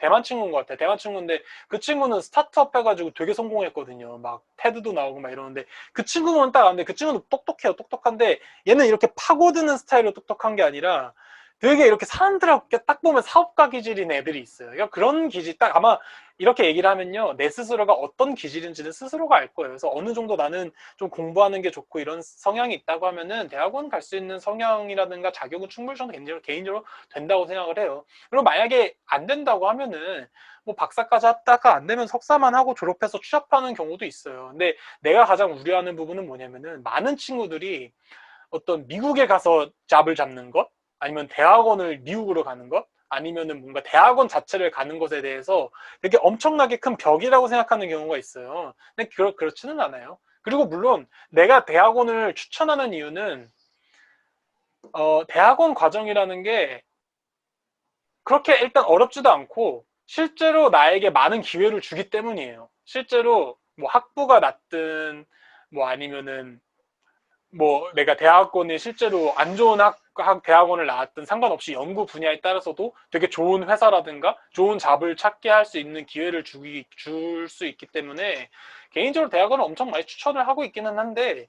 대만 친구인 것 같아. 대만 친구인데 그 친구는 스타트업 해가지고 되게 성공했거든요. 막 테드도 나오고 막 이러는데 그 친구는 딱 안돼. 그 친구는 똑똑해요. 똑똑한데 얘는 이렇게 파고드는 스타일로 똑똑한 게 아니라 되게 이렇게 사람들하고 딱 보면 사업가 기질인 애들이 있어요. 그러니까 그런 기질 딱 아마 이렇게 얘기를 하면요. 내 스스로가 어떤 기질인지는 스스로가 알 거예요. 그래서 어느 정도 나는 좀 공부하는 게 좋고 이런 성향이 있다고 하면은 대학원 갈 수 있는 성향이라든가 자격은 충분히 저는 개인적으로 된다고 생각을 해요. 그리고 만약에 안 된다고 하면은 뭐 박사까지 했다가 안 되면 석사만 하고 졸업해서 취업하는 경우도 있어요. 근데 내가 가장 우려하는 부분은 뭐냐면은 많은 친구들이 어떤 미국에 가서 잡을 잡는 것 아니면 대학원을 미국으로 가는 것 아니면은 뭔가 대학원 자체를 가는 것에 대해서 되게 엄청나게 큰 벽이라고 생각하는 경우가 있어요. 근데 그렇지는 않아요. 그리고 물론 내가 대학원을 추천하는 이유는 대학원 과정이라는 게 그렇게 일단 어렵지도 않고 실제로 나에게 많은 기회를 주기 때문이에요. 실제로 뭐 학부가 낮든 뭐 아니면은 뭐 내가 대학원에 실제로 안 좋은 대학원을 나왔든 상관없이 연구 분야에 따라서도 되게 좋은 회사라든가 좋은 잡을 찾게 할 수 있는 기회를 줄 수 있기 때문에 개인적으로 대학원을 엄청 많이 추천을 하고 있기는 한데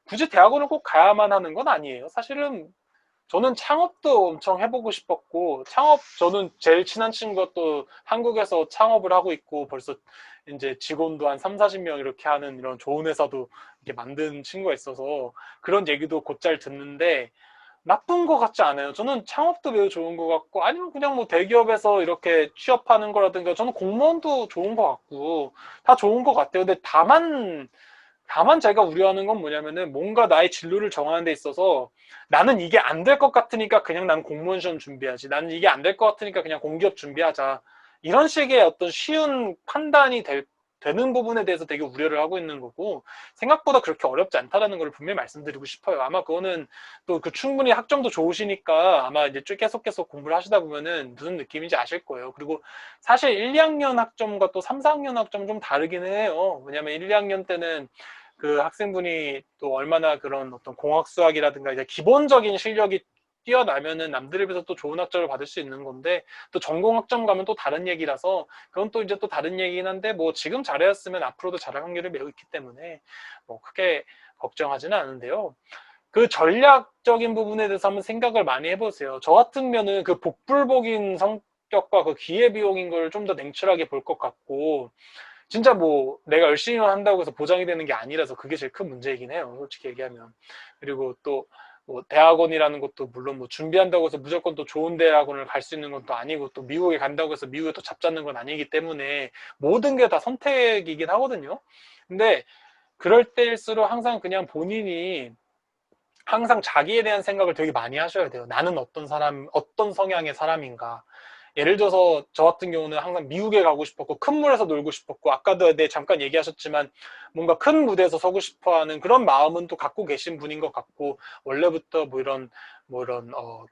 굳이 대학원을 꼭 가야만 하는 건 아니에요. 사실은 저는 창업도 엄청 해보고 싶었고, 저는 제일 친한 친구가 또 한국에서 창업을 하고 있고, 벌써 이제 직원도 한 3, 40명 이렇게 하는 이런 좋은 회사도 이렇게 만든 친구가 있어서 그런 얘기도 곧잘 듣는데, 나쁜 것 같지 않아요. 저는 창업도 매우 좋은 것 같고, 아니면 그냥 뭐 대기업에서 이렇게 취업하는 거라든가, 저는 공무원도 좋은 것 같고, 다 좋은 것 같아요. 근데 다만 제가 우려하는 건 뭐냐면은 뭔가 나의 진로를 정하는 데 있어서 나는 이게 안 될 것 같으니까 그냥 난 공무원 시험 준비하지. 나는 이게 안 될 것 같으니까 그냥 공기업 준비하자. 이런 식의 어떤 쉬운 판단이 되는 부분에 대해서 되게 우려를 하고 있는 거고 생각보다 그렇게 어렵지 않다라는 걸 분명히 말씀드리고 싶어요. 아마 그거는 또 그 충분히 학점도 좋으시니까 아마 이제 쭉 계속 공부를 하시다 보면은 무슨 느낌인지 아실 거예요. 그리고 사실 1, 2학년 학점과 또 3, 4학년 학점 좀 다르기는 해요. 왜냐면 1, 2학년 때는 그 학생분이 또 얼마나 그런 어떤 공학 수학이라든가 이제 기본적인 실력이 뛰어나면은 남들에 비해서 또 좋은 학점을 받을 수 있는 건데 또 전공 학점 가면 또 다른 얘기라서 그건 또 이제 또 다른 얘기긴 한데 뭐 지금 잘했으면 앞으로도 잘할 확률이 매우 있기 때문에 뭐 크게 걱정하지는 않은데요. 그 전략적인 부분에 대해서 한번 생각을 많이 해보세요. 저 같으면은 그 복불복인 성격과 그 기회비용인 걸 좀 더 냉철하게 볼 것 같고 진짜 뭐 내가 열심히 한다고 해서 보장이 되는 게 아니라서 그게 제일 큰 문제이긴 해요. 솔직히 얘기하면. 그리고 또 뭐 대학원이라는 것도 물론 뭐 준비한다고 해서 무조건 또 좋은 대학원을 갈 수 있는 것도 아니고 또 미국에 간다고 해서 미국에 또 잡잡는 건 아니기 때문에 모든 게 다 선택이긴 하거든요. 근데 그럴 때일수록 항상 그냥 본인이 항상 자기에 대한 생각을 되게 많이 하셔야 돼요. 나는 어떤 성향의 사람인가. 예를 들어서 저 같은 경우는 항상 미국에 가고 싶었고 큰 물에서 놀고 싶었고 아까도 잠깐 얘기하셨지만 뭔가 큰 무대에서 서고 싶어하는 그런 마음은 또 갖고 계신 분인 것 같고 원래부터 뭐 이런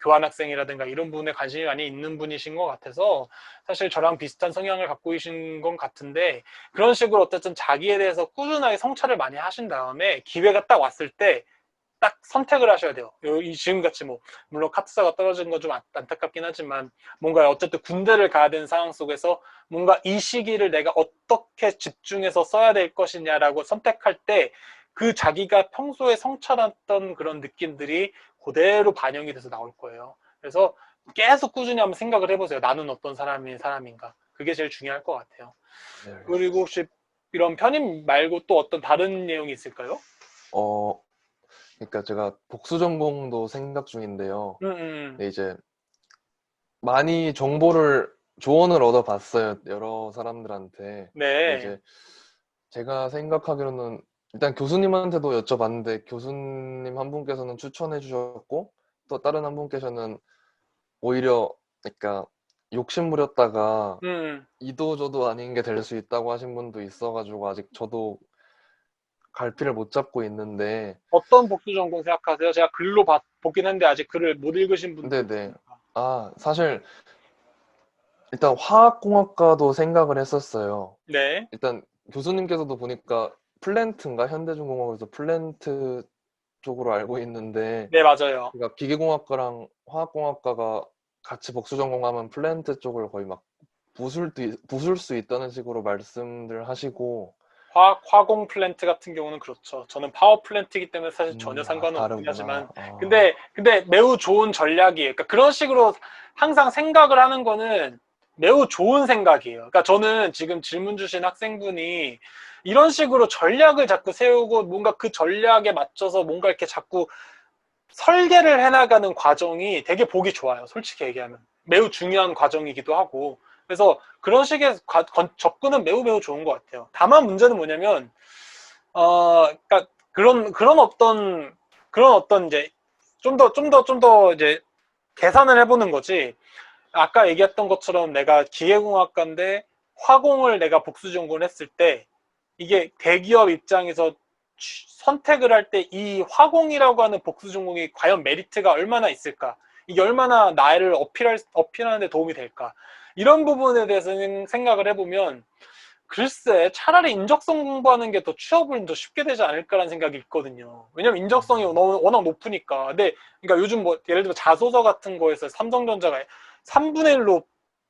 교환학생이라든가 이런 부분에 관심이 많이 있는 분이신 것 같아서 사실 저랑 비슷한 성향을 갖고 계신 것 같은데 그런 식으로 어쨌든 자기에 대해서 꾸준하게 성찰을 많이 하신 다음에 기회가 딱 왔을 때 딱 선택을 하셔야 돼요. 지금같이 뭐 물론 카트사가 떨어진 건 좀 안타깝긴 하지만 뭔가 어쨌든 군대를 가야 되는 상황 속에서 뭔가 이 시기를 내가 어떻게 집중해서 써야 될 것이냐라고 선택할 때 그 자기가 평소에 성찰했던 그런 느낌들이 그대로 반영이 돼서 나올 거예요. 그래서 계속 꾸준히 한번 생각을 해보세요. 나는 어떤 사람인가. 그게 제일 중요할 것 같아요. 네, 알겠습니다. 그리고 혹시 이런 편입 말고 또 어떤 다른 내용이 있을까요? 어, 그러니까 제가 복수 전공도 생각 중인데요. 음, 음. 근데 이제 많이 조언을 얻어봤어요. 여러 사람들한테. 근데 네. 이제 제가 생각하기로는 일단 교수님한테도 여쭤봤는데 교수님 한 분께서는 추천해 주셨고 또 다른 한 분께서는 오히려 그러니까 욕심 부렸다가 음, 이도저도 아닌 게 될 수 있다고 하신 분도 있어가지고 아직 저도 갈피를 못 잡고 있는데, 어떤 복수 전공 생각하세요? 제가 글로 보긴 했는데 아직 글을 못 읽으신 분도 네네. 있으니까. 사실 일단 화학공학과도 생각을 했었어요. 네, 일단 교수님께서도 보니까 플랜트인가 현대중공업에서 플랜트 쪽으로 알고 있는데, 네, 맞아요. 그러니까 기계공학과랑 화학공학과가 같이 복수 전공하면 플랜트 쪽을 거의 막 부술 수 있다는 식으로 말씀들 하시고. 화공 플랜트 같은 경우는 그렇죠. 저는 파워 플랜트이기 때문에 사실 전혀 상관은 없긴 하지만, 다르구나. 아, 근데 매우 좋은 전략이에요. 그러니까 그런 식으로 항상 생각을 하는 거는 매우 좋은 생각이에요. 그러니까 저는 지금 질문 주신 학생분이 이런 식으로 전략을 자꾸 세우고 뭔가 그 전략에 맞춰서 뭔가 이렇게 자꾸 설계를 해나가는 과정이 되게 보기 좋아요. 솔직히 얘기하면. 매우 중요한 과정이기도 하고. 그래서 그런 식의 접근은 매우 매우 좋은 것 같아요. 다만 문제는 뭐냐면, 그러니까 그런 어떤 이제 좀 더 이제 계산을 해보는 거지. 아까 얘기했던 것처럼 내가 기계공학과인데 화공을 내가 복수 전공을 했을 때 이게 대기업 입장에서 선택을 할 때 이 화공이라고 하는 복수 전공이 과연 메리트가 얼마나 있을까? 이게 얼마나 나를 어필하는 데 도움이 될까? 이런 부분에 대해서는 생각을 해보면 글쎄 차라리 인적성 공부하는 게 더 취업을 더 쉽게 되지 않을까라는 생각이 있거든요. 왜냐면 인적성이 워낙 높으니까. 근데 그러니까 요즘 뭐 예를 들어 자소서 같은 거에서 삼성전자가 3분의 1로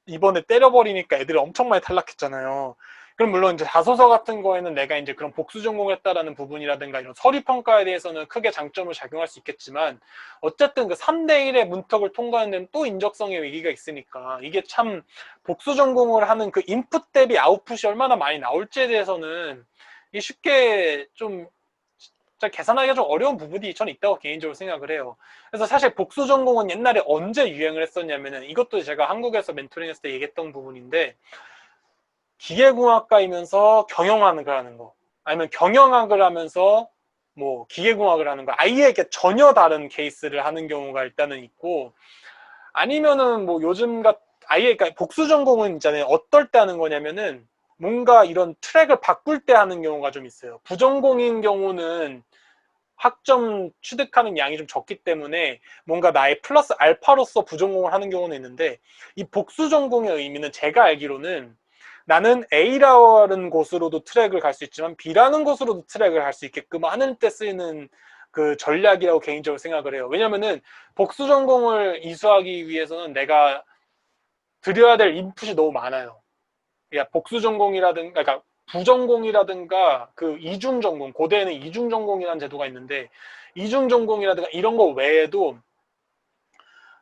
이번에 때려버리니까 애들이 엄청 많이 탈락했잖아요. 그럼 물론 이제 자소서 같은 거에는 내가 이제 그런 복수 전공했다라는 부분이라든가 이런 서류 평가에 대해서는 크게 장점을 작용할 수 있겠지만 어쨌든 그 3대 1의 문턱을 통과하는 데는 또 인적성의 위기가 있으니까 이게 참 복수 전공을 하는 그 인풋 대비 아웃풋이 얼마나 많이 나올지에 대해서는 이게 쉽게 좀 진짜 계산하기가 좀 어려운 부분이 전 있다고 개인적으로 생각을 해요. 그래서 사실 복수 전공은 옛날에 언제 유행을 했었냐면은 이것도 제가 한국에서 멘토링 했을 때 얘기했던 부분인데 기계공학과이면서 경영학을 하는 거 아니면 경영학을 하면서 뭐 기계공학을 하는 거 아예 이렇게 전혀 다른 케이스를 하는 경우가 일단은 있고 아니면은 뭐 요즘 아예 그러니까 복수 전공은 있잖아요. 어떨 때 하는 거냐면은 뭔가 이런 트랙을 바꿀 때 하는 경우가 좀 있어요. 부전공인 경우는 학점 취득하는 양이 좀 적기 때문에 뭔가 나의 플러스 알파로서 부전공을 하는 경우는 있는데 이 복수 전공의 의미는 제가 알기로는 나는 A라는 곳으로도 트랙을 갈 수 있지만 B라는 곳으로도 트랙을 갈 수 있게끔 하는 때 쓰이는 그 전략이라고 개인적으로 생각을 해요. 왜냐면은 복수 전공을 이수하기 위해서는 내가 들여야 될 인풋이 너무 많아요. 그러니까 복수 전공이라든가, 그러니까 부전공이라든가 그 이중 전공, 고대에는 이중 전공이라는 제도가 있는데 이중 전공이라든가 이런 거 외에도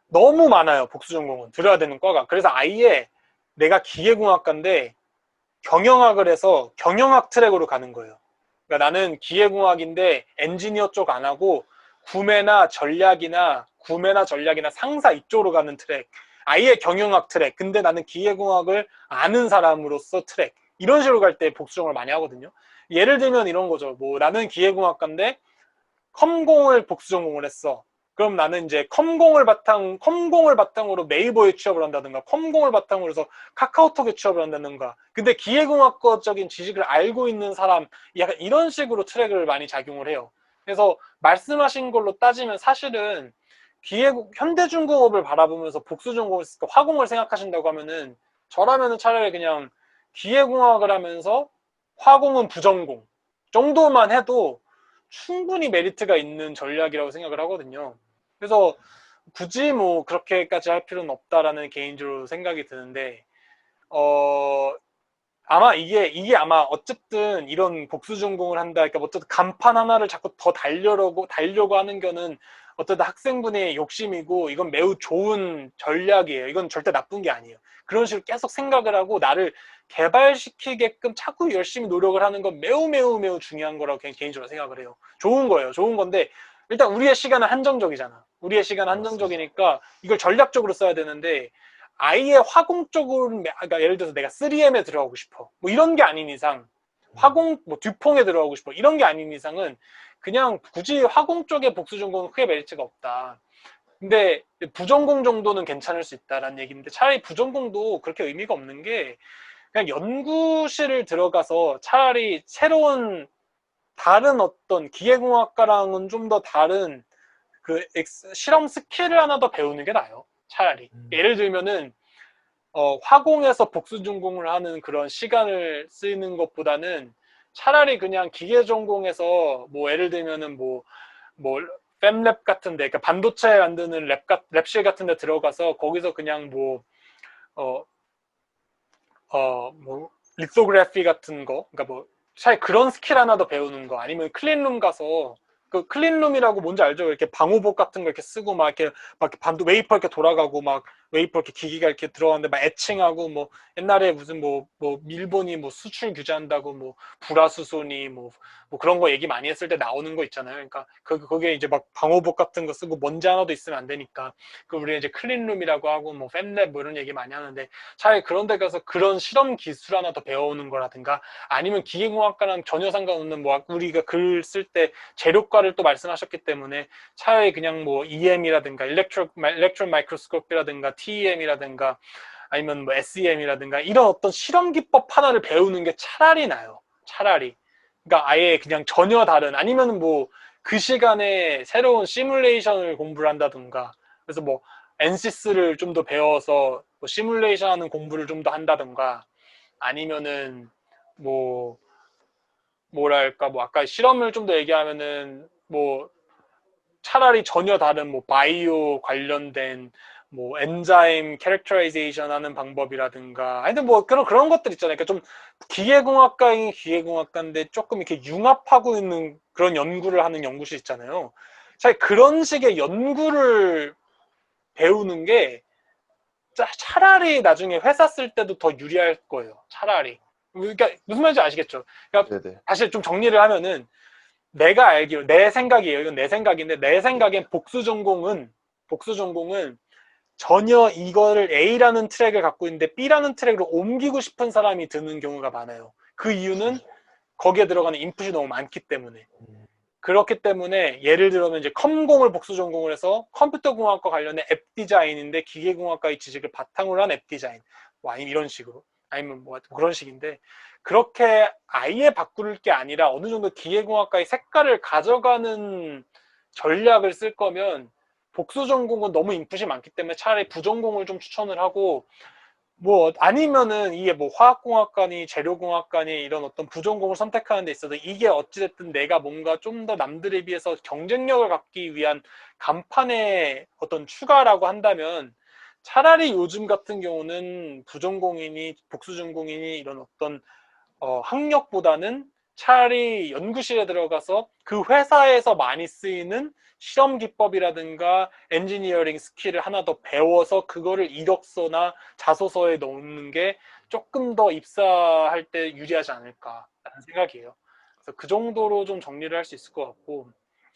너무 많아요. 복수 전공은 들어야 되는 과가. 그래서 아예 내가 기계공학과인데 경영학을 해서 경영학 트랙으로 가는 거예요. 그러니까 나는 기계공학인데 엔지니어 쪽 안 하고 구매나 전략이나 상사 이쪽으로 가는 트랙. 아예 경영학 트랙. 근데 나는 기계공학을 아는 사람으로서 트랙. 이런 식으로 갈 때 복수전공을 많이 하거든요. 예를 들면 이런 거죠. 뭐 나는 기계공학과인데 컴공을 복수 전공을 했어. 그럼 나는 이제 컴공을 바탕으로 네이버에 취업을 한다든가, 컴공을 바탕으로 해서 카카오톡에 취업을 한다든가. 근데 기계공학과적인 지식을 알고 있는 사람, 약간 이런 식으로 트랙을 많이 작용을 해요. 그래서 말씀하신 걸로 따지면 사실은 현대중공업을 바라보면서 복수전공을, 화공을 생각하신다고 하면은 저라면은 차라리 그냥 기계공학을 하면서 화공은 부전공 정도만 해도 충분히 메리트가 있는 전략이라고 생각을 하거든요. 그래서 굳이 뭐 그렇게까지 할 필요는 없다라는 개인적으로 생각이 드는데, 어, 아마 이게 아마 어쨌든 이런 복수 전공을 한다. 그러니까 어쨌든 간판 하나를 자꾸 더 달려고 하는 거는 어쨌든 학생분의 욕심이고 이건 매우 좋은 전략이에요. 이건 절대 나쁜 게 아니에요. 그런 식으로 계속 생각을 하고 나를 개발시키게끔 자꾸 열심히 노력을 하는 건 매우 매우 매우 중요한 거라고 개인적으로 생각을 해요. 좋은 거예요. 좋은 건데 일단 우리의 시간은 한정적이잖아. 우리의 시간은 맞습니다. 한정적이니까 이걸 전략적으로 써야 되는데 아예 화공 쪽으로, 그러니까 예를 들어서 내가 3M에 들어가고 싶어. 뭐 이런 게 아닌 이상, 뭐 듀퐁에 들어가고 싶어. 이런 게 아닌 이상은 그냥 굳이 화공 쪽의 복수 전공은 크게 메리트가 없다. 근데 부전공 정도는 괜찮을 수 있다라는 얘기인데 차라리 부전공도 그렇게 의미가 없는 게 그냥 연구실을 들어가서 차라리 새로운 다른 어떤 기계공학과랑은 좀 더 다른 그 실험 스킬을 하나 더 배우는 게 나아요. 차라리. 예를 들면은 화공에서 복수 전공을 하는 그런 시간을 쓰는 것보다는 차라리 그냥 기계 전공에서 뭐 예를 들면은 뭐 팹랩 같은데 그러니까 반도체 만드는 랩실 같은데 들어가서 거기서 그냥 어, 뭐 리소그래피 같은 거 그러니까 뭐 차라리 그런 스킬 하나 더 배우는 거 아니면 클린룸 가서 그 클린룸이라고 뭔지 알죠? 이렇게 방호복 같은 거 이렇게 쓰고 막 이렇게 반도 웨이퍼 이렇게 돌아가고 막 웨이퍼 이렇게 기기가 이렇게 들어가는데 막 애칭하고 뭐 옛날에 무슨 뭐 일본이 뭐 수출 규제한다고 뭐 불화수소니 뭐 그런 거 얘기 많이 했을 때 나오는 거 있잖아요. 그러니까 거기에 이제 막 방호복 같은 거 쓰고 먼지 하나도 있으면 안 되니까 그 우리 이제 클린룸이라고 하고 뭐 팹랩 뭐 이런 얘기 많이 하는데 차라리 그런 데 가서 그런 실험 기술 하나 더 배워오는 거라든가 아니면 기계공학과랑 전혀 상관없는 뭐 우리가 글 쓸 때 재료과를 또 말씀하셨기 때문에 차라리 그냥 뭐 EM이라든가 일렉트론 마이크로스코피라든가 TEM이라든가 아니면 뭐 SEM이라든가 이런 어떤 실험 기법 하나를 배우는 게 차라리 나요. 차라리. 그러니까 아예 그냥 전혀 다른 아니면 뭐 그 시간에 새로운 시뮬레이션을 공부를 한다든가 그래서 뭐 NCS를 좀 더 배워서 뭐 시뮬레이션 하는 공부를 좀 더 한다든가 아니면은 뭐 뭐랄까 뭐 아까 실험을 좀 더 얘기하면은 뭐 차라리 전혀 다른 뭐 바이오 관련된 뭐 엔자임 캐릭터라이제이션 하는 방법이라든가 하여튼 뭐 그런 것들 있잖아요. 그러니까 좀 기계공학과인 기계공학과인데 조금 이렇게 융합하고 있는 그런 연구를 하는 연구실 있잖아요. 차라리 그런 식의 연구를 배우는 게 차라리 나중에 회사 쓸 때도 더 유리할 거예요. 차라리. 그러니까 무슨 말인지 아시겠죠? 그러니까 네네. 다시 좀 정리를 하면은 내가 알기로 내 생각이에요. 이건 내 생각인데 내 생각엔 복수 전공은 전혀 이거를 A라는 트랙을 갖고 있는데 B라는 트랙으로 옮기고 싶은 사람이 드는 경우가 많아요. 그 이유는 거기에 들어가는 인풋이 너무 많기 때문에. 음, 그렇기 때문에 예를 들면 이제 컴공을 복수 전공을 해서 컴퓨터공학과 관련된 앱 디자인인데 기계공학과의 지식을 바탕으로 한 앱 디자인 뭐 아니면 이런 식으로 아니면 뭐 그런 식인데 그렇게 아예 바꿀 게 아니라 어느 정도 기계공학과의 색깔을 가져가는 전략을 쓸 거면 복수 전공은 너무 인풋이 많기 때문에 차라리 부전공을 좀 추천을 하고 뭐 아니면은 이게 뭐 화학공학과니 재료공학과니 이런 어떤 부전공을 선택하는 데 있어서 이게 어찌됐든 내가 뭔가 좀 더 남들에 비해서 경쟁력을 갖기 위한 간판의 어떤 추가라고 한다면 차라리 요즘 같은 경우는 부전공이니 복수전공이니 이런 어떤 학력보다는 차라리 연구실에 들어가서 그 회사에서 많이 쓰이는 실험 기법이라든가 엔지니어링 스킬을 하나 더 배워서 그거를 이력서나 자소서에 넣는 게 조금 더 입사할 때 유리하지 않을까라는 생각이에요. 그래서 그 정도로 좀 정리를 할 수 있을 것 같고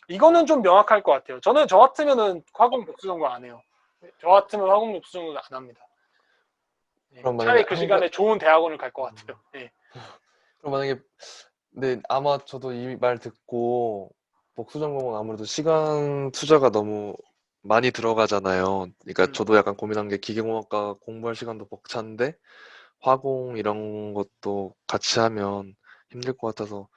이거는 좀 명확할 것 같아요. 저 같으면은 화공 복수 전공 안 해요. 저 같으면 화공 복수 전공 안 합니다. 네, 그럼 만약에 차라리 그 시간에 좋은 대학원을 갈 것 같아요. 네. 그럼 만약에 네, 아마 저도 이 말 듣고 복수 전공은 아무래도 시간 투자가 너무 많이 들어가잖아요. 그러니까 음. 저도 약간 고민한 게 기계공학과 공부할 시간도 벅찬데 화공 이런 것도 같이 하면 힘들 것 같아서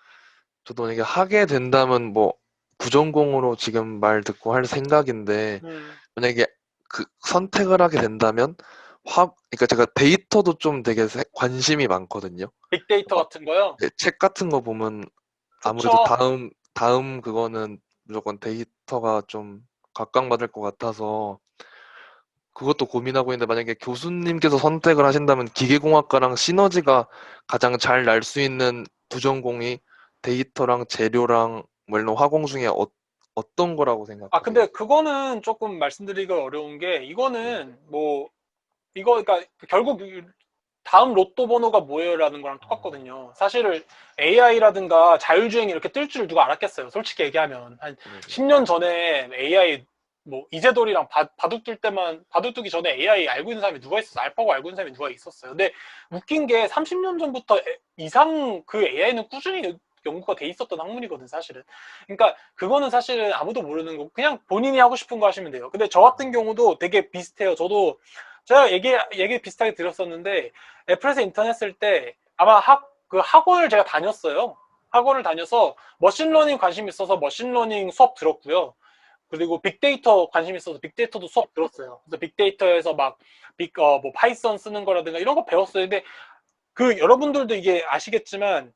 저도 만약에 하게 된다면 뭐 부전공으로 지금 말 듣고 할 생각인데 음. 만약에 그 선택을 하게 된다면 그러니까 제가 데이터도 좀 되게 관심이 많거든요. 빅데이터 막 같은 거요? 네, 책 같은 거 보면 아무래도 좋죠. 다음 그거는 무조건 데이터가 좀 각광받을 것 같아서 그것도 고민하고 있는데 만약에 교수님께서 선택을 하신다면 기계공학과랑 시너지가 가장 잘 날 수 있는 부전공이 데이터랑 재료랑 뭐 이런 화공 중에 어떤 거라고 아, 생각하세요? 근데 그거는 조금 말씀드리기가 어려운 게, 네. 이거는 뭐, 그러니까 결국 다음 로또 번호가 뭐예요라는 거랑 아, 똑같거든요. 사실은 AI라든가 자율주행이 이렇게 뜰 줄 누가 알았겠어요. 솔직히 얘기하면. 한 네네. 10년 전에 AI, 뭐, 이세돌이랑 바둑 뜰 때만, 바둑 두기 전에 AI 알고 있는 사람이 누가 있었어요? 알파고 알고 있는 사람이 누가 있었어요? 근데 웃긴 게 30년 전부터 이상 그 AI는 꾸준히 연구가 돼 있었던 학문이거든, 사실은. 그러니까 그거는 사실은 아무도 모르는 거고 그냥 본인이 하고 싶은 거 하시면 돼요. 근데 저 같은 경우도 되게 비슷해요. 저도 제가 얘기 비슷하게 들었었는데 애플에서 인턴 했을 때 아마 그 학원을 제가 다녔어요. 학원을 다녀서 머신러닝 관심 있어서 머신러닝 수업 들었고요. 그리고 빅데이터 관심 있어서 빅데이터도 수업 들었어요. 그래서 빅데이터에서 뭐 파이썬 쓰는 거라든가 이런 거 배웠어요. 근데 그 여러분들도 이게 아시겠지만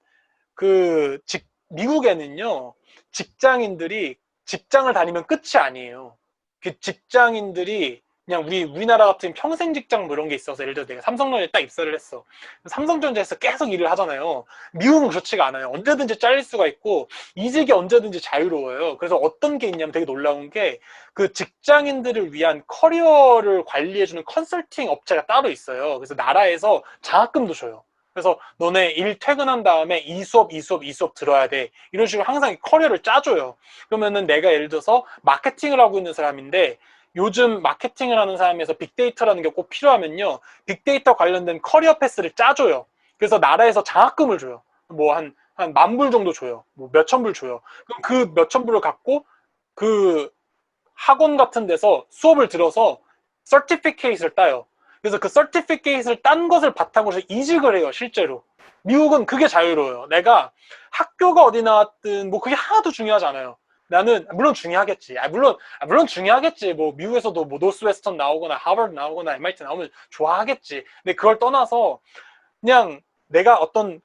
미국에는요, 직장인들이 직장을 다니면 끝이 아니에요. 그 직장인들이 그냥 우리나라 같은 평생 직장 뭐 이런 게 있어서 예를 들어 내가 삼성전자에 딱 입사를 했어. 삼성전자에서 계속 일을 하잖아요. 미국은 그렇지가 않아요. 언제든지 잘릴 수가 있고 이직이 언제든지 자유로워요. 그래서 어떤 게 있냐면 되게 놀라운 게 그 직장인들을 위한 커리어를 관리해주는 컨설팅 업체가 따로 있어요. 그래서 나라에서 장학금도 줘요. 그래서 너네 일 퇴근한 다음에 이 수업, 이 수업, 이 수업 들어야 돼. 이런 식으로 항상 커리어를 짜줘요. 그러면은 내가 예를 들어서 마케팅을 하고 있는 사람인데 요즘 마케팅을 하는 사람에서 빅데이터라는 게 꼭 필요하면요. 빅데이터 관련된 커리어 패스를 짜줘요. 그래서 나라에서 장학금을 줘요. 뭐 한 10,000불 정도 줘요. 뭐 몇천 불 줘요. 그럼 그 몇천 불을 갖고 그 학원 같은 데서 수업을 들어서 서티피케이트를 따요. 그래서 그 서티피케이트를 딴 것을 바탕으로 해서 이직을 해요, 실제로. 미국은 그게 자유로워요. 내가 학교가 어디 나왔든 뭐 그게 하나도 중요하지 않아요. 나는 물론 중요하겠지. 물론 중요하겠지. 뭐 미국에서도 뭐 노스웨스턴 나오거나 하버드 나오거나 MIT 나오면 좋아하겠지. 근데 그걸 떠나서 그냥 내가 어떤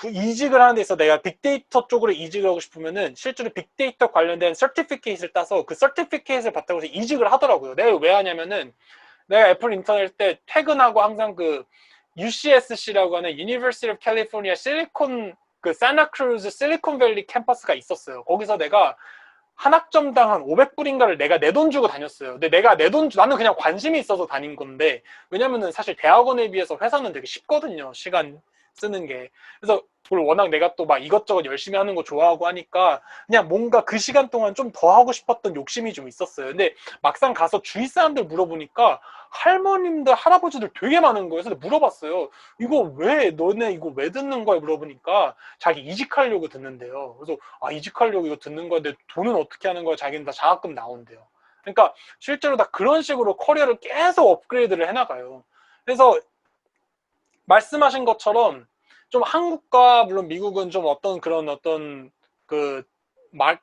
이직을 하는 데 있어 내가 빅데이터 쪽으로 이직을 하고 싶으면은 실제로 빅데이터 관련된 서티피케이트를 따서 그 서티피케이트를 바탕으로 해서 이직을 하더라고요. 내가 왜 하냐면은 내가 애플 인턴일 때 퇴근하고 항상 그 UCSC라고 하는 University of California 실리콘 그 사나크루즈 실리콘밸리 캠퍼스가 있었어요. 거기서 내가 한 학점당 한 500불인가를 내가 내 돈 주고 다녔어요. 근데 내가 나는 그냥 관심이 있어서 다닌 건데, 왜냐면은 사실 대학원에 비해서 회사는 되게 쉽거든요. 시간 쓰는 게. 그래서 그걸 워낙 내가 또 막 이것저것 열심히 하는 거 좋아하고 하니까 그냥 뭔가 그 시간 동안 좀 더 하고 싶었던 욕심이 좀 있었어요. 근데 막상 가서 주위 사람들 물어보니까 할머님들, 할아버지들 되게 많은 거예요. 그래서 물어봤어요. 너네 이거 왜 듣는 거야? 물어보니까 자기 이직하려고 듣는데요. 그래서 이직하려고 이거 듣는 건데 돈은 어떻게 하는 거야? 자기는 다 장학금 나온대요. 그러니까 실제로 다 그런 식으로 커리어를 계속 업그레이드를 해나가요. 그래서 말씀하신 것처럼 좀 한국과 물론 미국은 좀 어떤 그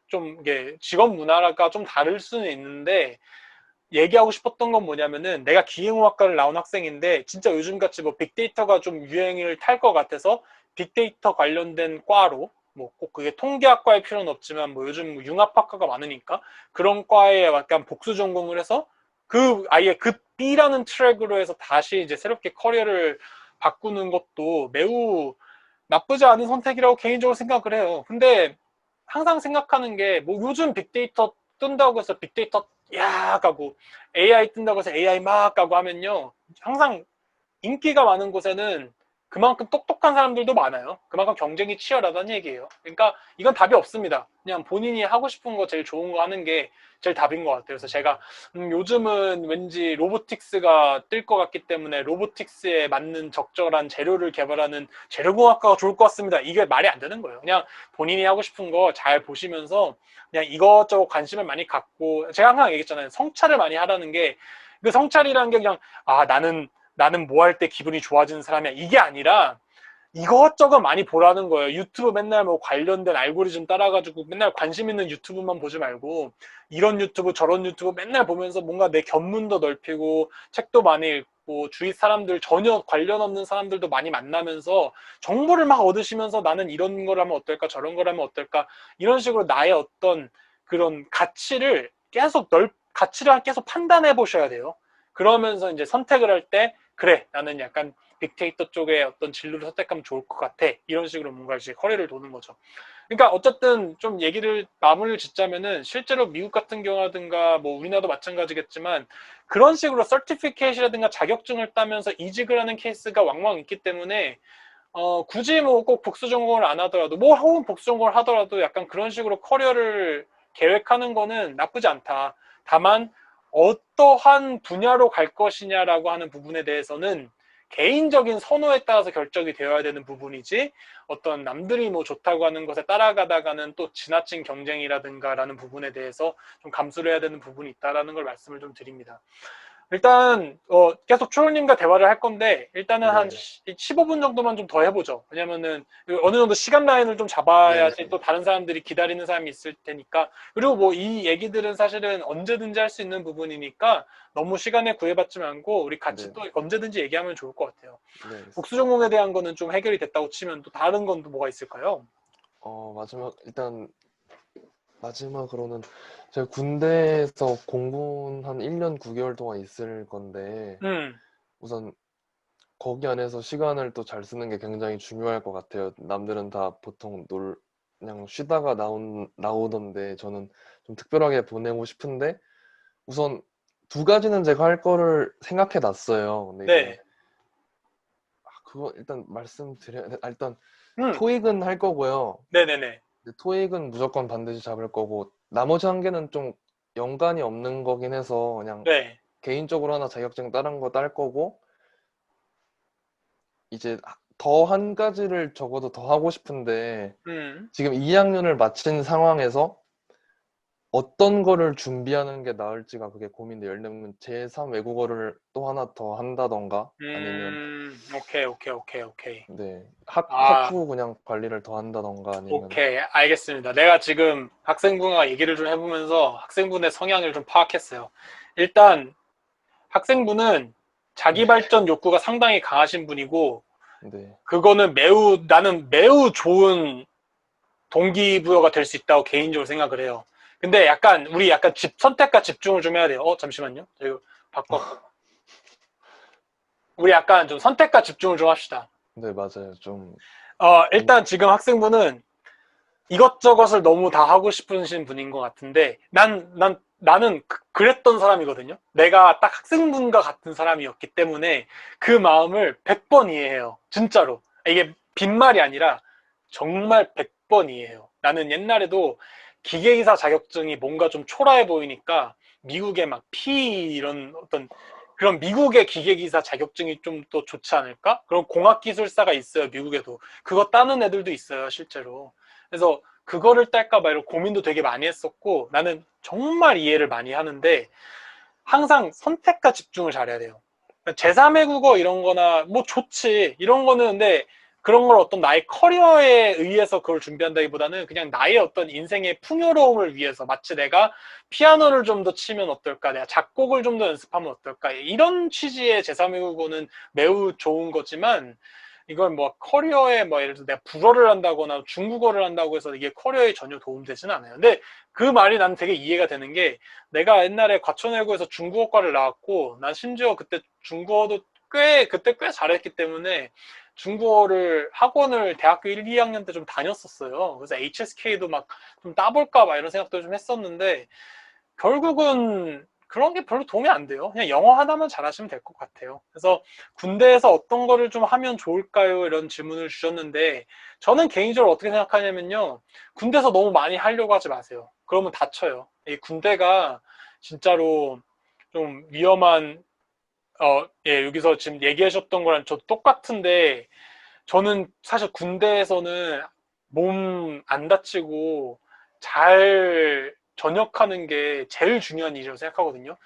좀 이게 직업 문화가 좀 다를 수는 있는데 얘기하고 싶었던 건 뭐냐면은 내가 기계공학과를 나온 학생인데 진짜 요즘같이 뭐 빅데이터가 좀 유행을 탈 것 같아서 빅데이터 관련된 과로 뭐 꼭 그게 통계학과일 필요는 없지만 뭐 요즘 뭐 융합학과가 많으니까 그런 과에 약간 복수 전공을 해서 아예 그 B라는 트랙으로 해서 다시 이제 새롭게 커리어를 바꾸는 것도 매우 나쁘지 않은 선택이라고 개인적으로 생각을 해요. 근데 항상 생각하는 게 뭐 요즘 빅데이터 뜬다고 해서 빅데이터 야 가고 AI 뜬다고 해서 AI 막 가고 하면요. 항상 인기가 많은 곳에는 그만큼 똑똑한 사람들도 많아요. 그만큼 경쟁이 치열하다는 얘기예요. 그러니까 이건 답이 없습니다. 그냥 본인이 하고 싶은 거 제일 좋은 거 하는 게 제일 답인 것 같아요. 그래서 제가 요즘은 왠지 로보틱스가 뜰 것 같기 때문에 로보틱스에 맞는 적절한 재료를 개발하는 재료공학과가 좋을 것 같습니다. 이게 말이 안 되는 거예요. 그냥 본인이 하고 싶은 거 잘 보시면서 그냥 이것저것 관심을 많이 갖고 제가 항상 얘기했잖아요. 성찰을 많이 하라는 게 그 성찰이라는 게 그냥 나는 뭐 할 때 기분이 좋아지는 사람이야. 이게 아니라 이것저것 많이 보라는 거예요. 유튜브 맨날 뭐 관련된 알고리즘 따라가지고 맨날 관심 있는 유튜브만 보지 말고 이런 유튜브 저런 유튜브 맨날 보면서 뭔가 내 견문도 넓히고 책도 많이 읽고 주위 사람들 전혀 관련 없는 사람들도 많이 만나면서 정보를 막 얻으시면서 나는 이런 걸 하면 어떨까 저런 걸 하면 어떨까 이런 식으로 나의 어떤 그런 가치를 계속 판단해 보셔야 돼요. 그러면서 이제 선택을 할 때 그래 나는 약간 빅데이터 쪽에 어떤 진로를 선택하면 좋을 것 같아 이런 식으로 뭔가 이제 커리어를 도는 거죠. 그러니까 어쨌든 좀 마무리를 짓자면은 실제로 미국 같은 경우라든가 뭐 우리나라도 마찬가지겠지만 그런 식으로 서티피케이트라든가 자격증을 따면서 이직을 하는 케이스가 왕왕 있기 때문에 굳이 뭐 꼭 복수 전공을 안 하더라도 뭐 혹은 복수 전공을 하더라도 약간 그런 식으로 커리어를 계획하는 거는 나쁘지 않다. 다만 어떠한 분야로 갈 것이냐라고 하는 부분에 대해서는 개인적인 선호에 따라서 결정이 되어야 되는 부분이지 어떤 남들이 뭐 좋다고 하는 것에 따라가다가는 또 지나친 경쟁이라든가 라는 부분에 대해서 좀 감수를 해야 되는 부분이 있다라는 걸 말씀을 좀 드립니다. 일단 계속 초롱님과 대화를 할 건데 일단은 한 네, 15분 정도만 좀 더 해보죠. 왜냐면은 어느 정도 시간 라인을 좀 네, 잡아야지 또 다른 사람들이 기다리는 사람이 있을 테니까. 그리고 뭐 이 얘기들은 사실은 언제든지 할 수 있는 부분이니까 너무 시간에 구애받지 말고 우리 같이 네, 또 언제든지 얘기하면 좋을 것 같아요. 네, 알겠습니다. 복수 전공에 대한 거는 좀 해결이 됐다고 치면 또 다른 건 또 뭐가 있을까요? 일단 마지막으로는 제가 군대에서 공군 한 1년 9개월 동안 있을 건데 음, 우선 거기 안에서 시간을 또 잘 쓰는 게 굉장히 중요할 것 같아요. 남들은 다 보통 그냥 쉬다가 나오던데 저는 좀 특별하게 보내고 싶은데 우선 두 가지는 제가 할 거를 생각해 놨어요. 근데 이제 네, 그거 일단 말씀드려야 일단 음, 토익은 할 거고요. 네네네, 근데 토익은 무조건 반드시 잡을 거고 나머지 한 개는 좀 연관이 없는 거긴 해서 그냥 네, 개인적으로 하나 자격증 다른 거 딸 거고 이제 더 한 가지를 적어도 더 하고 싶은데 음, 지금 2학년을 마친 상황에서 어떤 거를 준비하는 게 나을지가 그게 고민돼요. 예를 들면 제3 외국어를 또 하나 더 한다던가 아니면 오케이, 오케이, 오케이, 오케이. 네, 아, 학부 그냥 관리를 더 한다던가 아니면 오케이, 알겠습니다. 내가 지금 학생분과 얘기를 좀 해보면서 학생분의 성향을 좀 파악했어요. 일단 학생분은 자기 네, 발전 욕구가 상당히 강하신 분이고, 네, 그거는 나는 매우 좋은 동기부여가 될 수 있다고 개인적으로 생각을 해요. 근데 우리 약간 선택과 집중을 좀 해야 돼요. 잠시만요. 저 이거 바꿔. 우리 약간 좀 선택과 집중을 좀 합시다. 네, 맞아요. 좀 일단 지금 학생분은 이것저것을 너무 다 하고 싶으신 분인 것 같은데, 나는 그랬던 사람이거든요. 내가 딱 학생분과 같은 사람이었기 때문에 그 마음을 100번 이해해요. 진짜로. 이게 빈말이 아니라 정말 100번 이해해요. 나는 옛날에도 기계기사 자격증이 뭔가 좀 초라해 보이니까 미국의 막 이런 어떤 그런 미국의 기계기사 자격증이 좀 더 좋지 않을까? 그런 공학기술사가 있어요, 미국에도. 그거 따는 애들도 있어요, 실제로. 그래서 그거를 딸까 봐 이런 고민도 되게 많이 했었고 나는 정말 이해를 많이 하는데 항상 선택과 집중을 잘해야 돼요. 제3의 국어 이런 거나 뭐 좋지 이런 거는 근데 그런 걸 어떤 나의 커리어에 의해서 그걸 준비한다기보다는 그냥 나의 어떤 인생의 풍요로움을 위해서 마치 내가 피아노를 좀 더 치면 어떨까 내가 작곡을 좀 더 연습하면 어떨까 이런 취지의 제3의 국어는 매우 좋은 거지만 이걸 뭐 커리어에 뭐 예를 들어 내가 불어를 한다거나 중국어를 한다고 해서 이게 커리어에 전혀 도움되지는 않아요. 근데 그 말이 난 되게 이해가 되는 게 내가 옛날에 과천외고에서 중국어과를 나왔고 난 심지어 그때 중국어도 그때 꽤 잘했기 때문에 중국어를 학원을 대학교 1, 2학년 때 좀 다녔었어요. 그래서 HSK도 막 좀 따볼까 봐 이런 생각도 좀 했었는데 결국은 그런 게 별로 도움이 안 돼요. 그냥 영어 하나만 잘하시면 될 것 같아요. 그래서 군대에서 어떤 거를 좀 하면 좋을까요? 이런 질문을 주셨는데 저는 개인적으로 어떻게 생각하냐면요. 군대에서 너무 많이 하려고 하지 마세요. 그러면 다쳐요. 이 군대가 진짜로 좀 위험한 예, 여기서 지금 얘기하셨던 거랑 저 똑같은데 저는 사실 군대에서는 몸 안 다치고 잘 전역하는 게 제일 중요한 일이라고 생각하거든요.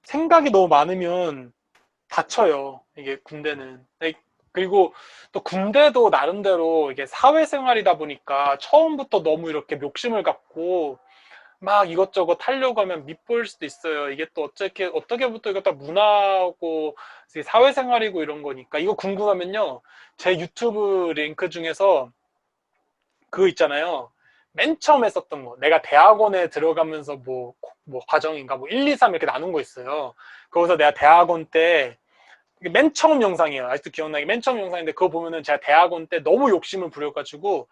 생각이 너무 많으면 다쳐요. 이게 군대는. 그리고 또 군대도 나름대로 이게 사회생활이다 보니까 처음부터 너무 이렇게 욕심을 갖고 막 이것저것 하려고 하면 밉보일 수도 있어요. 이게 또 어떻게부터 이거 다 문화고 사회생활이고 이런 거니까. 이거 궁금하면요. 제 유튜브 링크 중에서 그거 있잖아요. 맨 처음 했었던 거. 내가 대학원에 들어가면서 뭐 과정인가 뭐 1, 2, 3 이렇게 나눈 거 있어요. 거기서 내가 대학원 때 맨 처음 영상이에요. 아직도 기억나게 맨 처음 영상인데 그거 보면은 제가 대학원 때 너무 욕심을 부려가지고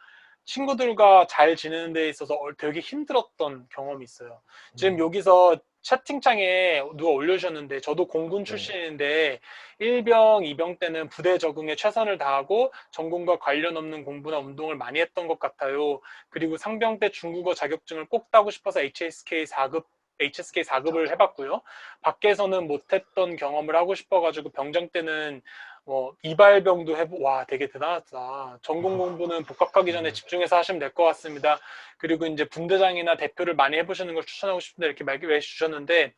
친구들과 잘 지내는 데 있어서 되게 힘들었던 경험이 있어요. 지금 음, 여기서 채팅창에 누가 올려주셨는데 저도 공군 네, 출신인데 1병, 2병 때는 부대 적응에 최선을 다하고 전공과 관련 없는 공부나 운동을 많이 했던 것 같아요. 그리고 상병 때 중국어 자격증을 꼭 따고 싶어서 HSK 4급 HSK 4급을 해봤고요. 밖에서는 못했던 경험을 하고 싶어가지고 병장 때는 뭐 이발병도 해보. 와, 되게 대단하다. 전공 공부는 복학하기 전에 집중해서 하시면 될 것 같습니다. 그리고 이제 분대장이나 대표를 많이 해보시는 걸 추천하고 싶은데 이렇게 말씀해 주셨는데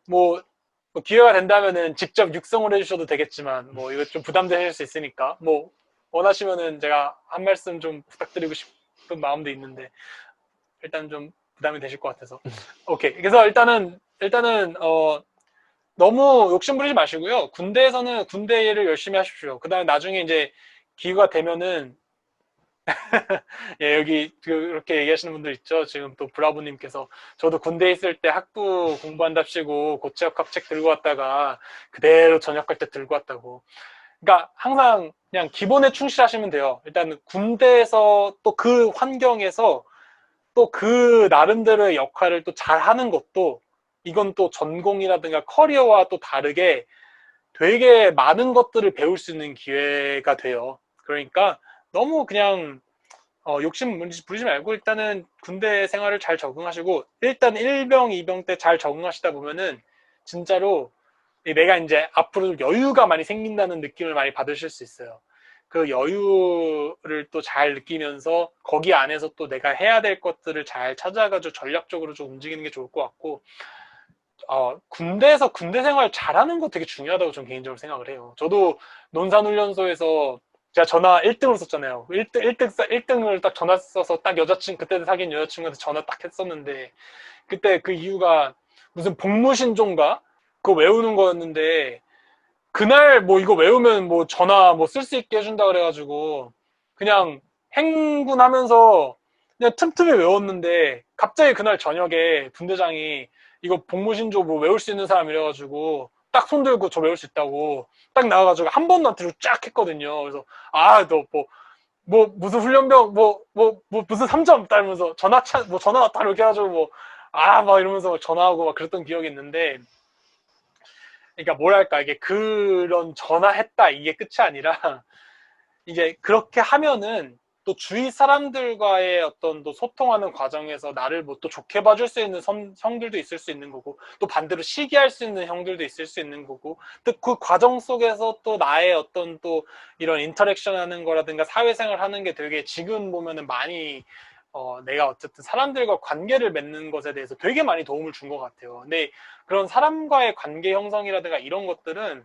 뭐, 뭐 기회가 된다면은 직접 육성을 해주셔도 되겠지만 뭐 이거 좀 부담되실 수 있으니까 뭐 원하시면은 제가 한 말씀 좀 부탁드리고 싶은 마음도 있는데 일단 좀 부담이 되실 것 같아서. 오케이. 그래서 일단은 너무 욕심 부리지 마시고요. 군대에서는 군대 일을 열심히 하십시오. 그다음에 나중에 이제 기회가 되면은 예, 여기 그렇게 얘기하시는 분들 있죠. 지금 또 브라보님께서 저도 군대 있을 때 학부 공부한답시고 고체역학책 들고 왔다가 그대로 전역할 때 들고 왔다고. 그러니까 항상 그냥 기본에 충실하시면 돼요. 일단 군대에서 또 그 환경에서 또 그 나름대로의 역할을 또 잘하는 것도 이건 또 전공이라든가 커리어와 또 다르게 되게 많은 것들을 배울 수 있는 기회가 돼요. 그러니까 너무 그냥 욕심 부리지 말고 일단은 군대 생활을 잘 적응하시고 일단 1병, 2병 때 잘 적응하시다 보면은 진짜로 내가 이제 앞으로 여유가 많이 생긴다는 느낌을 많이 받으실 수 있어요. 그 여유를 또 잘 느끼면서 거기 안에서 또 내가 해야 될 것들을 잘 찾아가지고 전략적으로 좀 움직이는 게 좋을 것 같고 군대에서 군대 생활 잘하는 거 되게 중요하다고 저는 개인적으로 생각을 해요. 저도 논산훈련소에서 제가 전화 1등을 썼잖아요. 1등을 딱 전화 써서 딱 그때 사귄 여자친구한테 전화 딱 했었는데 그때 그 이유가 무슨 복무신조인가? 그거 외우는 거였는데 그날 뭐 이거 외우면 뭐 전화 뭐 쓸 수 있게 해준다 그래가지고 그냥 행군하면서 그냥 틈틈이 외웠는데 갑자기 그날 저녁에 분대장이 이거 복무신조 뭐 외울 수 있는 사람 이래가지고 딱 손들고 저 외울 수 있다고 딱 나와가지고 한 번도 안 들고 쫙 했거든요. 그래서 너 뭐 무슨 훈련병 뭐 무슨 3점 따면서 뭐 전화 왔다 이렇게 해가지고 막 이러면서 전화하고 막 그랬던 기억이 있는데 그러니까 뭐랄까 이게 그런 전화했다 이게 끝이 아니라 이제 그렇게 하면은 또 주위 사람들과의 어떤 또 소통하는 과정에서 나를 뭐 또 좋게 봐줄 수 있는 형들도 있을 수 있는 거고 또 반대로 시기할 수 있는 형들도 있을 수 있는 거고 또 그 과정 속에서 또 나의 어떤 또 이런 인터랙션 하는 거라든가 사회생활 하는 게 되게 지금 보면은 많이 내가 어쨌든 사람들과 관계를 맺는 것에 대해서 되게 많이 도움을 준 것 같아요. 근데 그런 사람과의 관계 형성이라든가 이런 것들은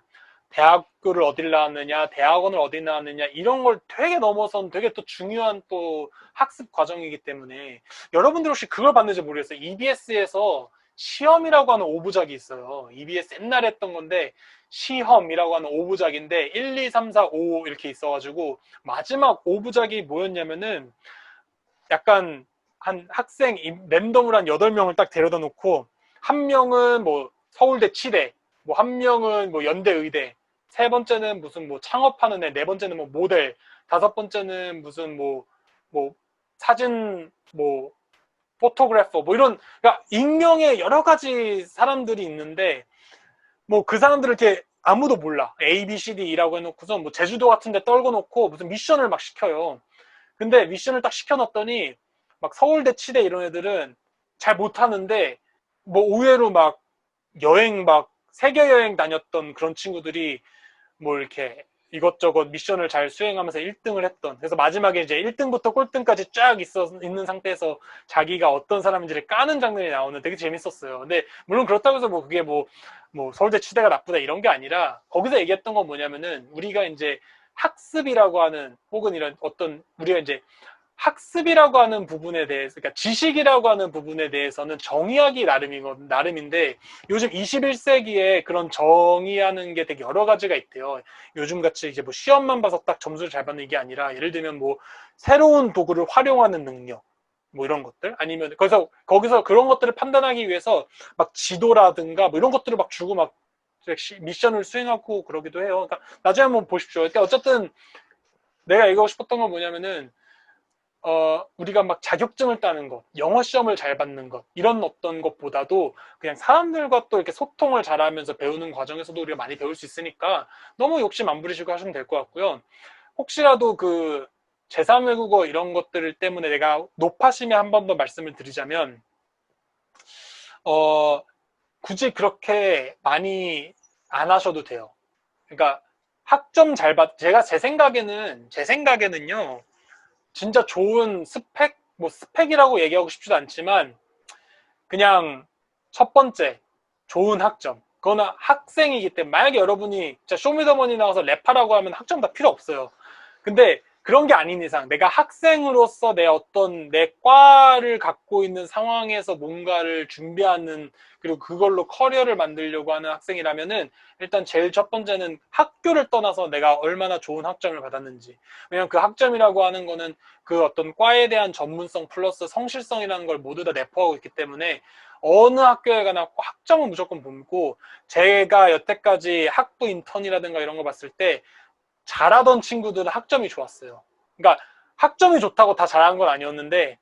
대학교를 어딜 나왔느냐, 대학원을 어디 나왔느냐, 이런 걸 되게 넘어선 되게 또 중요한 또 학습 과정이기 때문에 여러분들 혹시 그걸 봤는지 모르겠어요. EBS에서 시험이라고 하는 오부작이 있어요. EBS 옛날에 했던 건데 시험이라고 하는 오부작인데 1, 2, 3, 4, 5 이렇게 있어가지고 마지막 오부작이 뭐였냐면은 약간 한 학생 랜덤으로 한 8명을 딱 데려다 놓고 한 명은 뭐 서울대 치대, 뭐 한 명은 뭐 연대 의대, 세 번째는 무슨 뭐 창업하는 애, 네 번째는 뭐 모델, 다섯 번째는 무슨 뭐 사진 뭐 포토그래퍼 뭐 이런 그러니까 익명의 여러 가지 사람들이 있는데 뭐 그 사람들을 이렇게 아무도 몰라. A, B, C, D라고 해놓고서 뭐 제주도 같은 데 떨궈 놓고 무슨 미션을 막 시켜요. 근데 미션을 딱 시켜놨더니 막 서울대 치대 이런 애들은 잘 못하는데 뭐 의외로 막 여행 막 세계 여행 다녔던 그런 친구들이 뭐 이렇게 이것저것 미션을 잘 수행하면서 1등을 했던 그래서 마지막에 이제 1등부터 꼴등까지 쫙 있는 상태에서 자기가 어떤 사람인지를 까는 장면이 나오는 되게 재밌었어요. 근데 물론 그렇다고 해서 뭐 그게 뭐 서울대 치대가 나쁘다 이런 게 아니라 거기서 얘기했던 건 뭐냐면은 우리가 이제 학습이라고 하는 혹은 이런 어떤 우리가 이제 학습이라고 하는 부분에 대해서, 그러니까 지식이라고 하는 부분에 대해서는 정의하기 나름인데, 요즘 21세기에 그런 정의하는 게 되게 여러 가지가 있대요. 요즘 같이 이제 뭐 시험만 봐서 딱 점수를 잘 받는 게 아니라, 예를 들면 뭐 새로운 도구를 활용하는 능력, 뭐 이런 것들 아니면 거기서 그런 것들을 판단하기 위해서 막 지도라든가 뭐 이런 것들을 막 주고 막 미션을 수행하고 그러기도 해요. 그러니까 나중에 한번 보십시오. 그러니까 어쨌든 내가 얘기하고 싶었던 건 뭐냐면은 우리가 막 자격증을 따는 것, 영어 시험을 잘 받는 것, 이런 어떤 것보다도 그냥 사람들과 또 이렇게 소통을 잘하면서 배우는 과정에서도 우리가 많이 배울 수 있으니까 너무 욕심 안 부리시고 하시면 될 것 같고요. 혹시라도 그 제3외국어 이런 것들 때문에 내가 높아심에 한 번 더 말씀을 드리자면, 어, 굳이 그렇게 많이 안 하셔도 돼요. 그러니까 학점 잘 제가 제 생각에는요, 진짜 좋은 스펙, 뭐 스펙이라고 얘기하고 싶지도 않지만, 그냥 첫 번째, 좋은 학점. 그거는 학생이기 때문에, 만약에 여러분이 진짜 쇼미더머니 나와서 랩하라고 하면 학점 다 필요 없어요. 근데 그런 게 아닌 이상 내가 학생으로서 내 어떤 내 과를 갖고 있는 상황에서 뭔가를 준비하는, 그리고 그걸로 커리어를 만들려고 하는 학생이라면은 일단 제일 첫 번째는 학교를 떠나서 내가 얼마나 좋은 학점을 받았는지. 왜냐면 그 학점이라고 하는 거는 그 어떤 과에 대한 전문성 플러스 성실성이라는 걸 모두 다 내포하고 있기 때문에 어느 학교에 가나 학점은 무조건 보고, 제가 여태까지 학부 인턴이라든가 이런 거 봤을 때 잘하던 친구들은 학점이 좋았어요. 그러니까 학점이 좋다고 다 잘하는 건 아니었는데,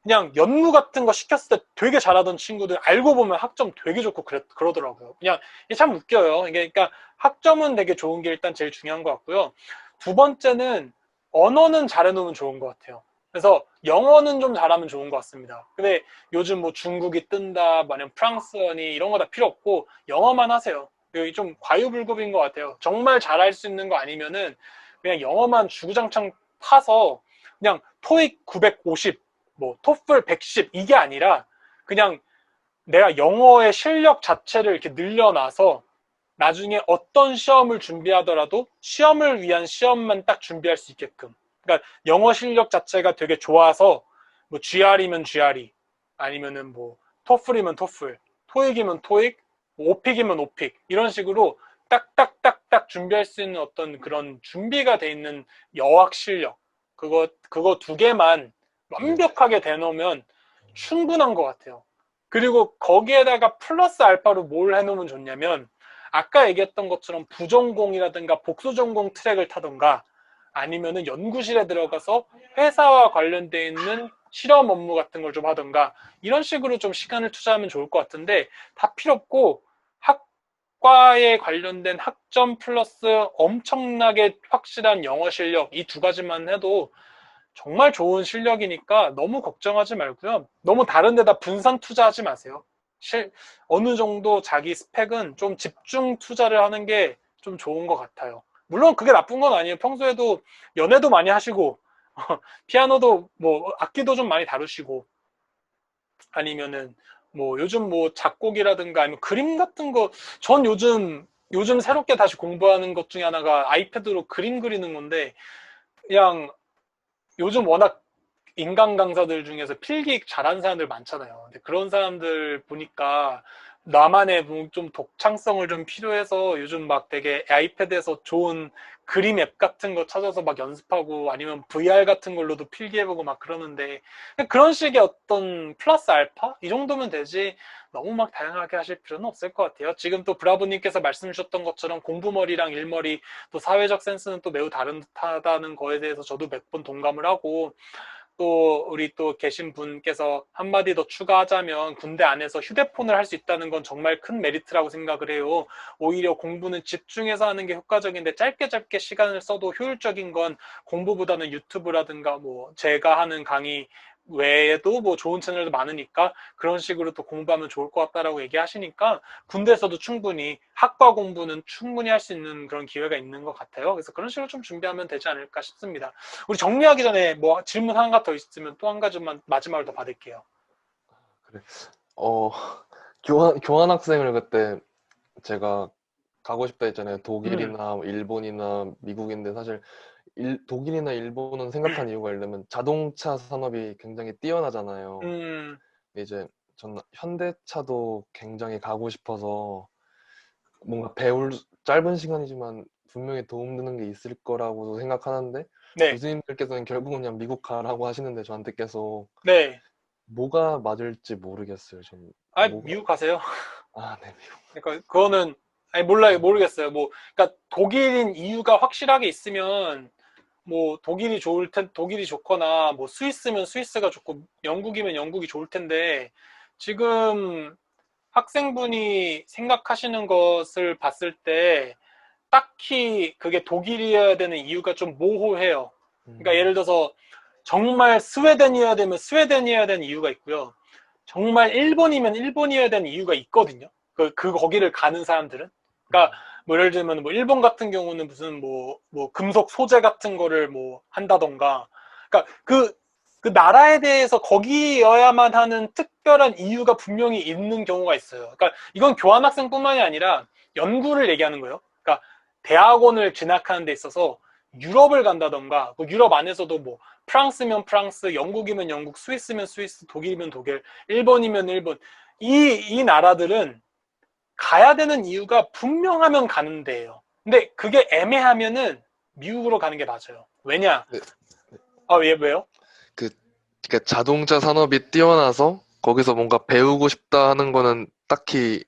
그냥 연구 같은 거 시켰을 때 되게 잘하던 친구들 알고 보면 학점 되게 좋고 그러더라고요. 그냥 이게 참 웃겨요. 이게 그러니까 학점은 되게 좋은 게 일단 제일 중요한 것 같고요. 두 번째는 언어는 잘해놓으면 좋은 것 같아요. 그래서 영어는 좀 잘하면 좋은 것 같습니다. 근데 요즘 뭐 중국이 뜬다, 만약 프랑스어니 이런 거 다 필요 없고 영어만 하세요. 여기 좀 과유불급인 것 같아요. 정말 잘할 수 있는 거 아니면은 그냥 영어만 주구장창 타서 그냥 토익 950, 뭐 토플 110 이게 아니라 그냥 내가 영어의 실력 자체를 이렇게 늘려놔서 나중에 어떤 시험을 준비하더라도 시험을 위한 시험만 딱 준비할 수 있게끔. 그러니까 영어 실력 자체가 되게 좋아서 뭐 GR이면 GRE, 아니면은 뭐 토플이면 토플, 토익이면 토익, 뭐 오픽이면 오픽 이런 식으로 딱딱딱딱 준비할 수 있는 어떤 그런 준비가 돼 있는 여학 실력, 그거 두 개만 네. 완벽하게 대놓으면 충분한 것 같아요. 그리고 거기에다가 플러스 알파로 뭘 해놓으면 좋냐면, 아까 얘기했던 것처럼 부전공이라든가 복수전공 트랙을 타던가, 아니면은 연구실에 들어가서 회사와 관련되어 있는 실험 업무 같은 걸 좀 하던가, 이런 식으로 좀 시간을 투자하면 좋을 것 같은데, 다 필요 없고 학과에 관련된 학점 플러스 엄청나게 확실한 영어 실력, 이 두 가지만 해도 정말 좋은 실력이니까 너무 걱정하지 말고요. 너무 다른 데다 분산 투자하지 마세요. 어느 정도 자기 스펙은 좀 집중 투자를 하는 게 좀 좋은 것 같아요. 물론 그게 나쁜 건 아니에요. 평소에도 연애도 많이 하시고, 피아노도 뭐 악기도 좀 많이 다루시고, 아니면은 뭐 요즘 뭐 작곡이라든가 아니면 그림 같은 거, 전 요즘 새롭게 다시 공부하는 것 중에 하나가 아이패드로 그림 그리는 건데, 그냥 요즘 워낙 인간 강사들 중에서 필기 잘하는 사람들 많잖아요. 근데 그런 사람들 보니까 나만의 뭐좀 독창성을 좀 필요해서 요즘 막 되게 아이패드에서 좋은 그림 앱 같은 거 찾아서 막 연습하고, 아니면 VR 같은 걸로도 필기해보고 막 그러는데, 그런 식의 어떤 플러스 알파? 이 정도면 되지 너무 막 다양하게 하실 필요는 없을 것 같아요. 지금 또 브라보님께서 말씀 주셨던 것처럼 공부머리랑 일머리, 또 사회적 센스는 또 매우 다른 듯하다는 거에 대해서 저도 몇 번 동감을 하고, 또 우리 또 계신 분께서 한마디 더 추가하자면, 군대 안에서 휴대폰을 할 수 있다는 건 정말 큰 메리트라고 생각을 해요. 오히려 공부는 집중해서 하는 게 효과적인데, 짧게 짧게 시간을 써도 효율적인 건 공부보다는 유튜브라든가 뭐 제가 하는 강의 외에도 뭐 좋은 채널도 많으니까 그런 식으로 또 공부하면 좋을 것 같다라고 얘기하시니까, 군대에서도 충분히 학과 공부는 충분히 할 수 있는 그런 기회가 있는 것 같아요. 그래서 그런 식으로 좀 준비하면 되지 않을까 싶습니다. 우리 정리하기 전에 뭐 질문 하나 더 있으면 또 한 가지만 마지막으로 더 받을게요. 그래. 어, 교환 학생을 그때 제가 가고 싶다 했잖아요. 음, 독일이나 뭐 일본이나 미국인데 사실 독일이나 일본은 생각한 이유가 이러면 자동차 산업이 굉장히 뛰어나잖아요. 음, 이제 전 현대차도 굉장히 가고 싶어서 뭔가 배울 짧은 시간이지만 분명히 도움되는 게 있을 거라고 생각하는데, 네, 교수님들께서는 결국은 그냥 미국 가라고 하시는데 저한테 계속 네. 뭐가 맞을지 모르겠어요. 좀 아, 뭐가. 미국 가세요. 네, 미국. 그러니까 그거는 아니 몰라요, 모르겠어요. 뭐 그러니까 독일인 이유가 확실하게 있으면 뭐 독일이 좋거나, 뭐 스위스면 스위스가 좋고 영국이면 영국이 좋을 텐데, 지금 학생분이 생각하시는 것을 봤을 때 딱히 그게 독일이어야 되는 이유가 좀 모호해요. 그러니까 예를 음, 들어서 정말 스웨덴이어야 되면 스웨덴이어야 되는 이유가 있고요. 정말 일본이면 일본이어야 되는 이유가 있거든요. 거기를 가는 사람들은. 그러니까 뭐 예를 들면 뭐 일본 같은 경우는 무슨 뭐 금속 소재 같은 거를 뭐 한다던가. 그러니까 그 나라에 대해서 거기여야만 하는 특별한 이유가 분명히 있는 경우가 있어요. 그러니까 이건 교환학생뿐만이 아니라 연구를 얘기하는 거예요. 그러니까 대학원을 진학하는 데 있어서 유럽을 간다던가, 그 유럽 안에서도 뭐 프랑스면 프랑스, 영국이면 영국, 스위스면 스위스, 독일이면 독일, 일본이면 일본. 이 나라들은 가야 되는 이유가 분명하면 가는 데예요. 근데 그게 애매하면은 미국으로 가는 게 맞아요. 왜냐? 네, 아, 왜요? 그, 그러니까 자동차 산업이 뛰어나서 거기서 뭔가 배우고 싶다 하는 거는 딱히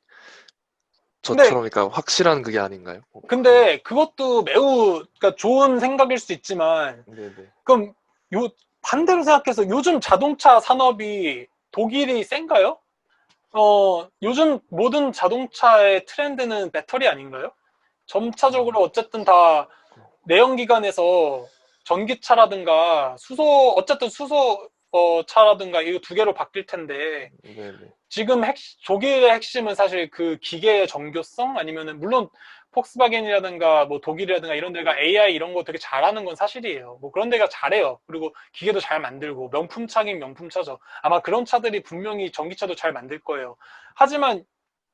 근데 저처럼 그러니까 확실한 그게 아닌가요? 근데 그것도 매우 그러니까 좋은 생각일 수 있지만 네네. 그럼 반대로 생각해서 요즘 자동차 산업이 독일이 센가요? 요즘 모든 자동차의 트렌드는 배터리 아닌가요? 점차적으로 어쨌든 다 내연기관에서 전기차라든가 어쨌든 수소 차라든가 이 두 개로 바뀔 텐데 네네. 지금 독일의 핵심은 사실 그 기계의 정교성 아니면은 물론 폭스바겐이라든가 뭐 독일이라든가 이런 데가 AI 이런 거 되게 잘하는 건 사실이에요. 뭐 그런 데가 잘해요. 그리고 기계도 잘 만들고 명품차긴 명품차죠. 아마 그런 차들이 분명히 전기차도 잘 만들 거예요. 하지만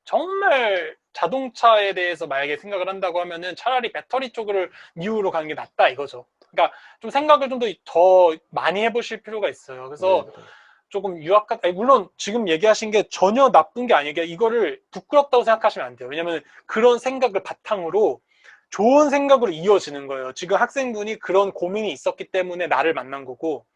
정말 자동차에 대해서 만약에 생각을 한다고 하면은 차라리 배터리 쪽을 이유로 가는 게 낫다 이거죠. 그러니까 좀 생각을 좀 더 많이 해보실 필요가 있어요. 그래서 네네. 조금 물론 지금 얘기하신 게 전혀 나쁜 게 아니에요. 이거를 부끄럽다고 생각하시면 안 돼요. 왜냐면 그런 생각을 바탕으로 좋은 생각으로 이어지는 거예요. 지금 학생분이 그런 고민이 있었기 때문에 나를 만난 거고,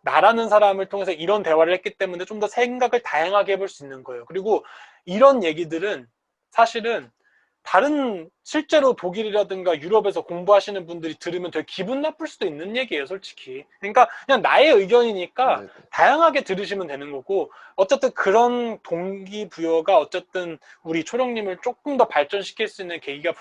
나라는 사람을 통해서 이런 대화를 했기 때문에 좀 더 생각을 다양하게 해볼 수 있는 거예요. 그리고 이런 얘기들은 사실은 실제로 독일이라든가 유럽에서 공부하시는 분들이 들으면 되게 기분 나쁠 수도 있는 얘기예요, 솔직히. 그러니까 그냥 나의 의견이니까 네네. 다양하게 들으시면 되는 거고, 어쨌든 그런 동기부여가 어쨌든 우리 초령님을 조금 더 발전시킬 수 있는 계기로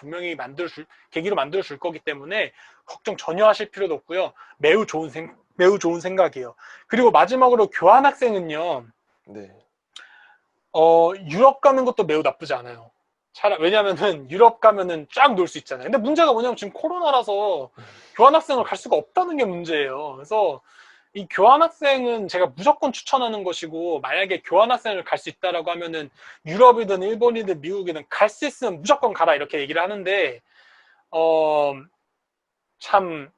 만들어줄 거기 때문에 걱정 전혀 하실 필요도 없고요. 매우 좋은 생각이에요. 그리고 마지막으로 교환학생은요, 네. 유럽 가는 것도 매우 나쁘지 않아요. 왜냐면은 유럽 가면은 쫙 놀 수 있잖아요. 근데 문제가 뭐냐면 지금 코로나라서 교환학생을 갈 수가 없다는 게 문제예요. 그래서 이 교환학생은 제가 무조건 추천하는 것이고, 만약에 교환학생을 갈 수 있다라고 하면은 유럽이든 일본이든 미국이든 갈 수 있으면 무조건 가라 이렇게 얘기를 하는데, 어, 참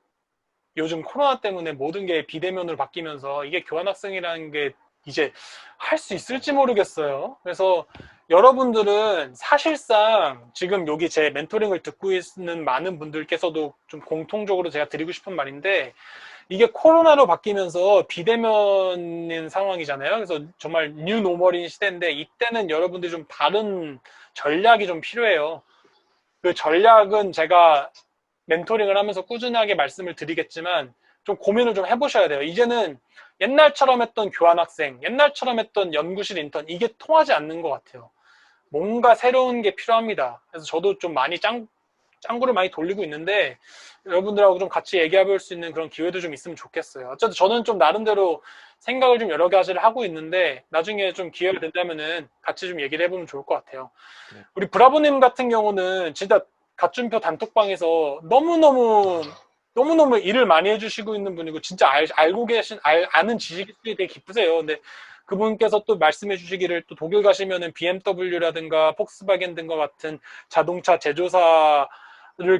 요즘 코로나 때문에 모든 게 비대면으로 바뀌면서 이게 교환학생이라는 게 이제 할 수 있을지 모르겠어요. 그래서 여러분들은 사실상 지금 여기 제 멘토링을 듣고 있는 많은 분들께서도 좀 공통적으로 제가 드리고 싶은 말인데, 이게 코로나로 바뀌면서 비대면인 상황이잖아요. 그래서 정말 뉴노멀인 시대인데 이때는 여러분들이 좀 다른 전략이 좀 필요해요. 그 전략은 제가 멘토링을 하면서 꾸준하게 말씀을 드리겠지만 좀 고민을 좀 해보셔야 돼요. 이제는 옛날처럼 했던 교환학생, 옛날처럼 했던 연구실 인턴 이게 통하지 않는 것 같아요. 뭔가 새로운 게 필요합니다. 그래서 저도 좀 많이 짱구를 많이 돌리고 있는데 여러분들하고 좀 같이 얘기해 볼 수 있는 그런 기회도 좀 있으면 좋겠어요. 어쨌든 저는 좀 나름대로 생각을 좀 여러 가지를 하고 있는데 나중에 좀 기회가 된다면은 같이 좀 얘기를 해보면 좋을 것 같아요. 네. 우리 브라보님 같은 경우는 진짜 갓준표 단톡방에서 너무너무 일을 많이 해주시고 있는 분이고 진짜 아는 지식이 되게 깊으세요. 근데 그분께서 또 말씀해 주시기를 또 독일 가시면은 BMW라든가 폭스바겐 등과 같은 자동차 제조사를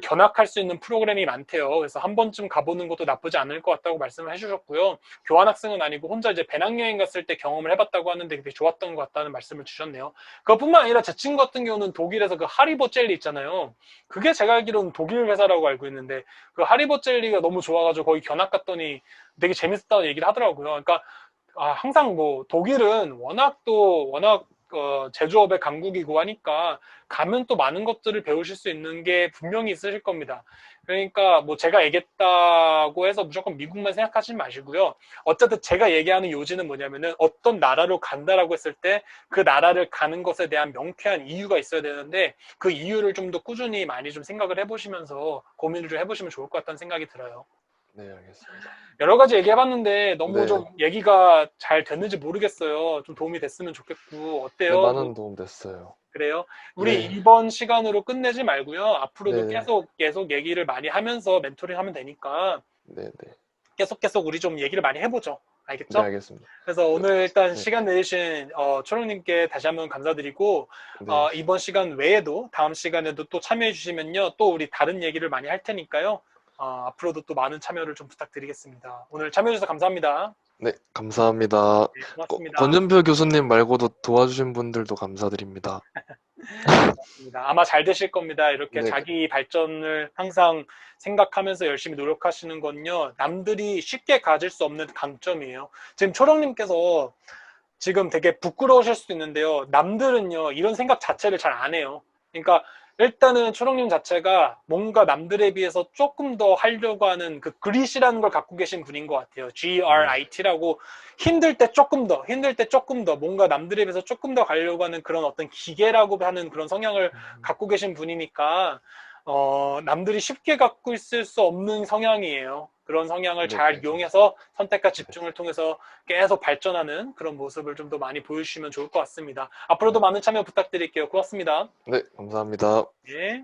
견학할 수 있는 프로그램이 많대요. 그래서 한 번쯤 가보는 것도 나쁘지 않을 것 같다고 말씀을 해주셨고요. 교환학생은 아니고 혼자 이제 배낭여행 갔을 때 경험을 해봤다고 하는데 되게 좋았던 것 같다는 말씀을 주셨네요. 그것뿐만 아니라 제 친구 같은 경우는 독일에서 그 하리보 젤리 있잖아요. 그게 제가 알기로는 독일 회사라고 알고 있는데 그 하리보 젤리가 너무 좋아가지고 거기 견학 갔더니 되게 재밌었다고 얘기를 하더라고요. 그러니까 항상 뭐 독일은 워낙 제조업의 강국이고 하니까 가면 또 많은 것들을 배우실 수 있는 게 분명히 있으실 겁니다. 그러니까 뭐 제가 얘기했다고 해서 무조건 미국만 생각하지 마시고요. 어쨌든 제가 얘기하는 요지는 뭐냐면은 어떤 나라로 간다라고 했을 때 그 나라를 가는 것에 대한 명쾌한 이유가 있어야 되는데 그 이유를 좀 더 꾸준히 많이 좀 생각을 해보시면서 고민을 좀 해보시면 좋을 것 같다는 생각이 들어요. 네, 알겠습니다. 여러 가지 얘기해봤는데 너무 네, 좀 얘기가 잘 됐는지 모르겠어요. 좀 도움이 됐으면 좋겠고 네, 어때요? 뭐 많은 도움 됐어요. 그래요? 우리 네, 이번 시간으로 끝내지 말고요. 앞으로도 네, 계속 얘기를 많이 하면서 멘토링 하면 되니까 네, 네, 계속 우리 좀 얘기를 많이 해보죠. 네, 알겠죠? 알겠습니다. 그래서 그, 오늘 일단 네, 시간 내주신 초롱님께 다시 한번 감사드리고 네, 이번 시간 외에도 다음 시간에도 또 참여해 주시면요. 또 우리 다른 얘기를 많이 할 테니까요. 앞으로도 또 많은 참여를 좀 부탁드리겠습니다. 오늘 참여해 주셔서 감사합니다. 네, 감사합니다. 네, 고맙습니다. 권준표 교수님 말고도 도와주신 분들도 감사드립니다. 맞습니다. 아마 잘 되실 겁니다. 이렇게 네, 자기 발전을 항상 생각하면서 열심히 노력하시는 건요. 남들이 쉽게 가질 수 없는 강점이에요. 지금 초롱님께서 지금 되게 부끄러우실 수도 있는데요. 남들은요, 이런 생각 자체를 잘 안 해요. 그러니까 일단은 초롱님 자체가 뭔가 남들에 비해서 조금 더 하려고 하는 그 그릿이라는 걸 갖고 계신 분인 것 같아요. 네, GRIT라고 힘들 때 조금 더 뭔가 남들에 비해서 조금 더 가려고 하는 그런 어떤 기계라고 하는 그런 성향을 갖고 계신 분이니까 남들이 쉽게 갖고 있을 수 없는 성향이에요. 그런 성향을 네, 잘 네, 이용해서 선택과 네, 집중을 통해서 계속 발전하는 그런 모습을 좀 더 많이 보여주시면 좋을 것 같습니다. 앞으로도 네, 많은 참여 부탁드릴게요. 고맙습니다. 네, 감사합니다. 예.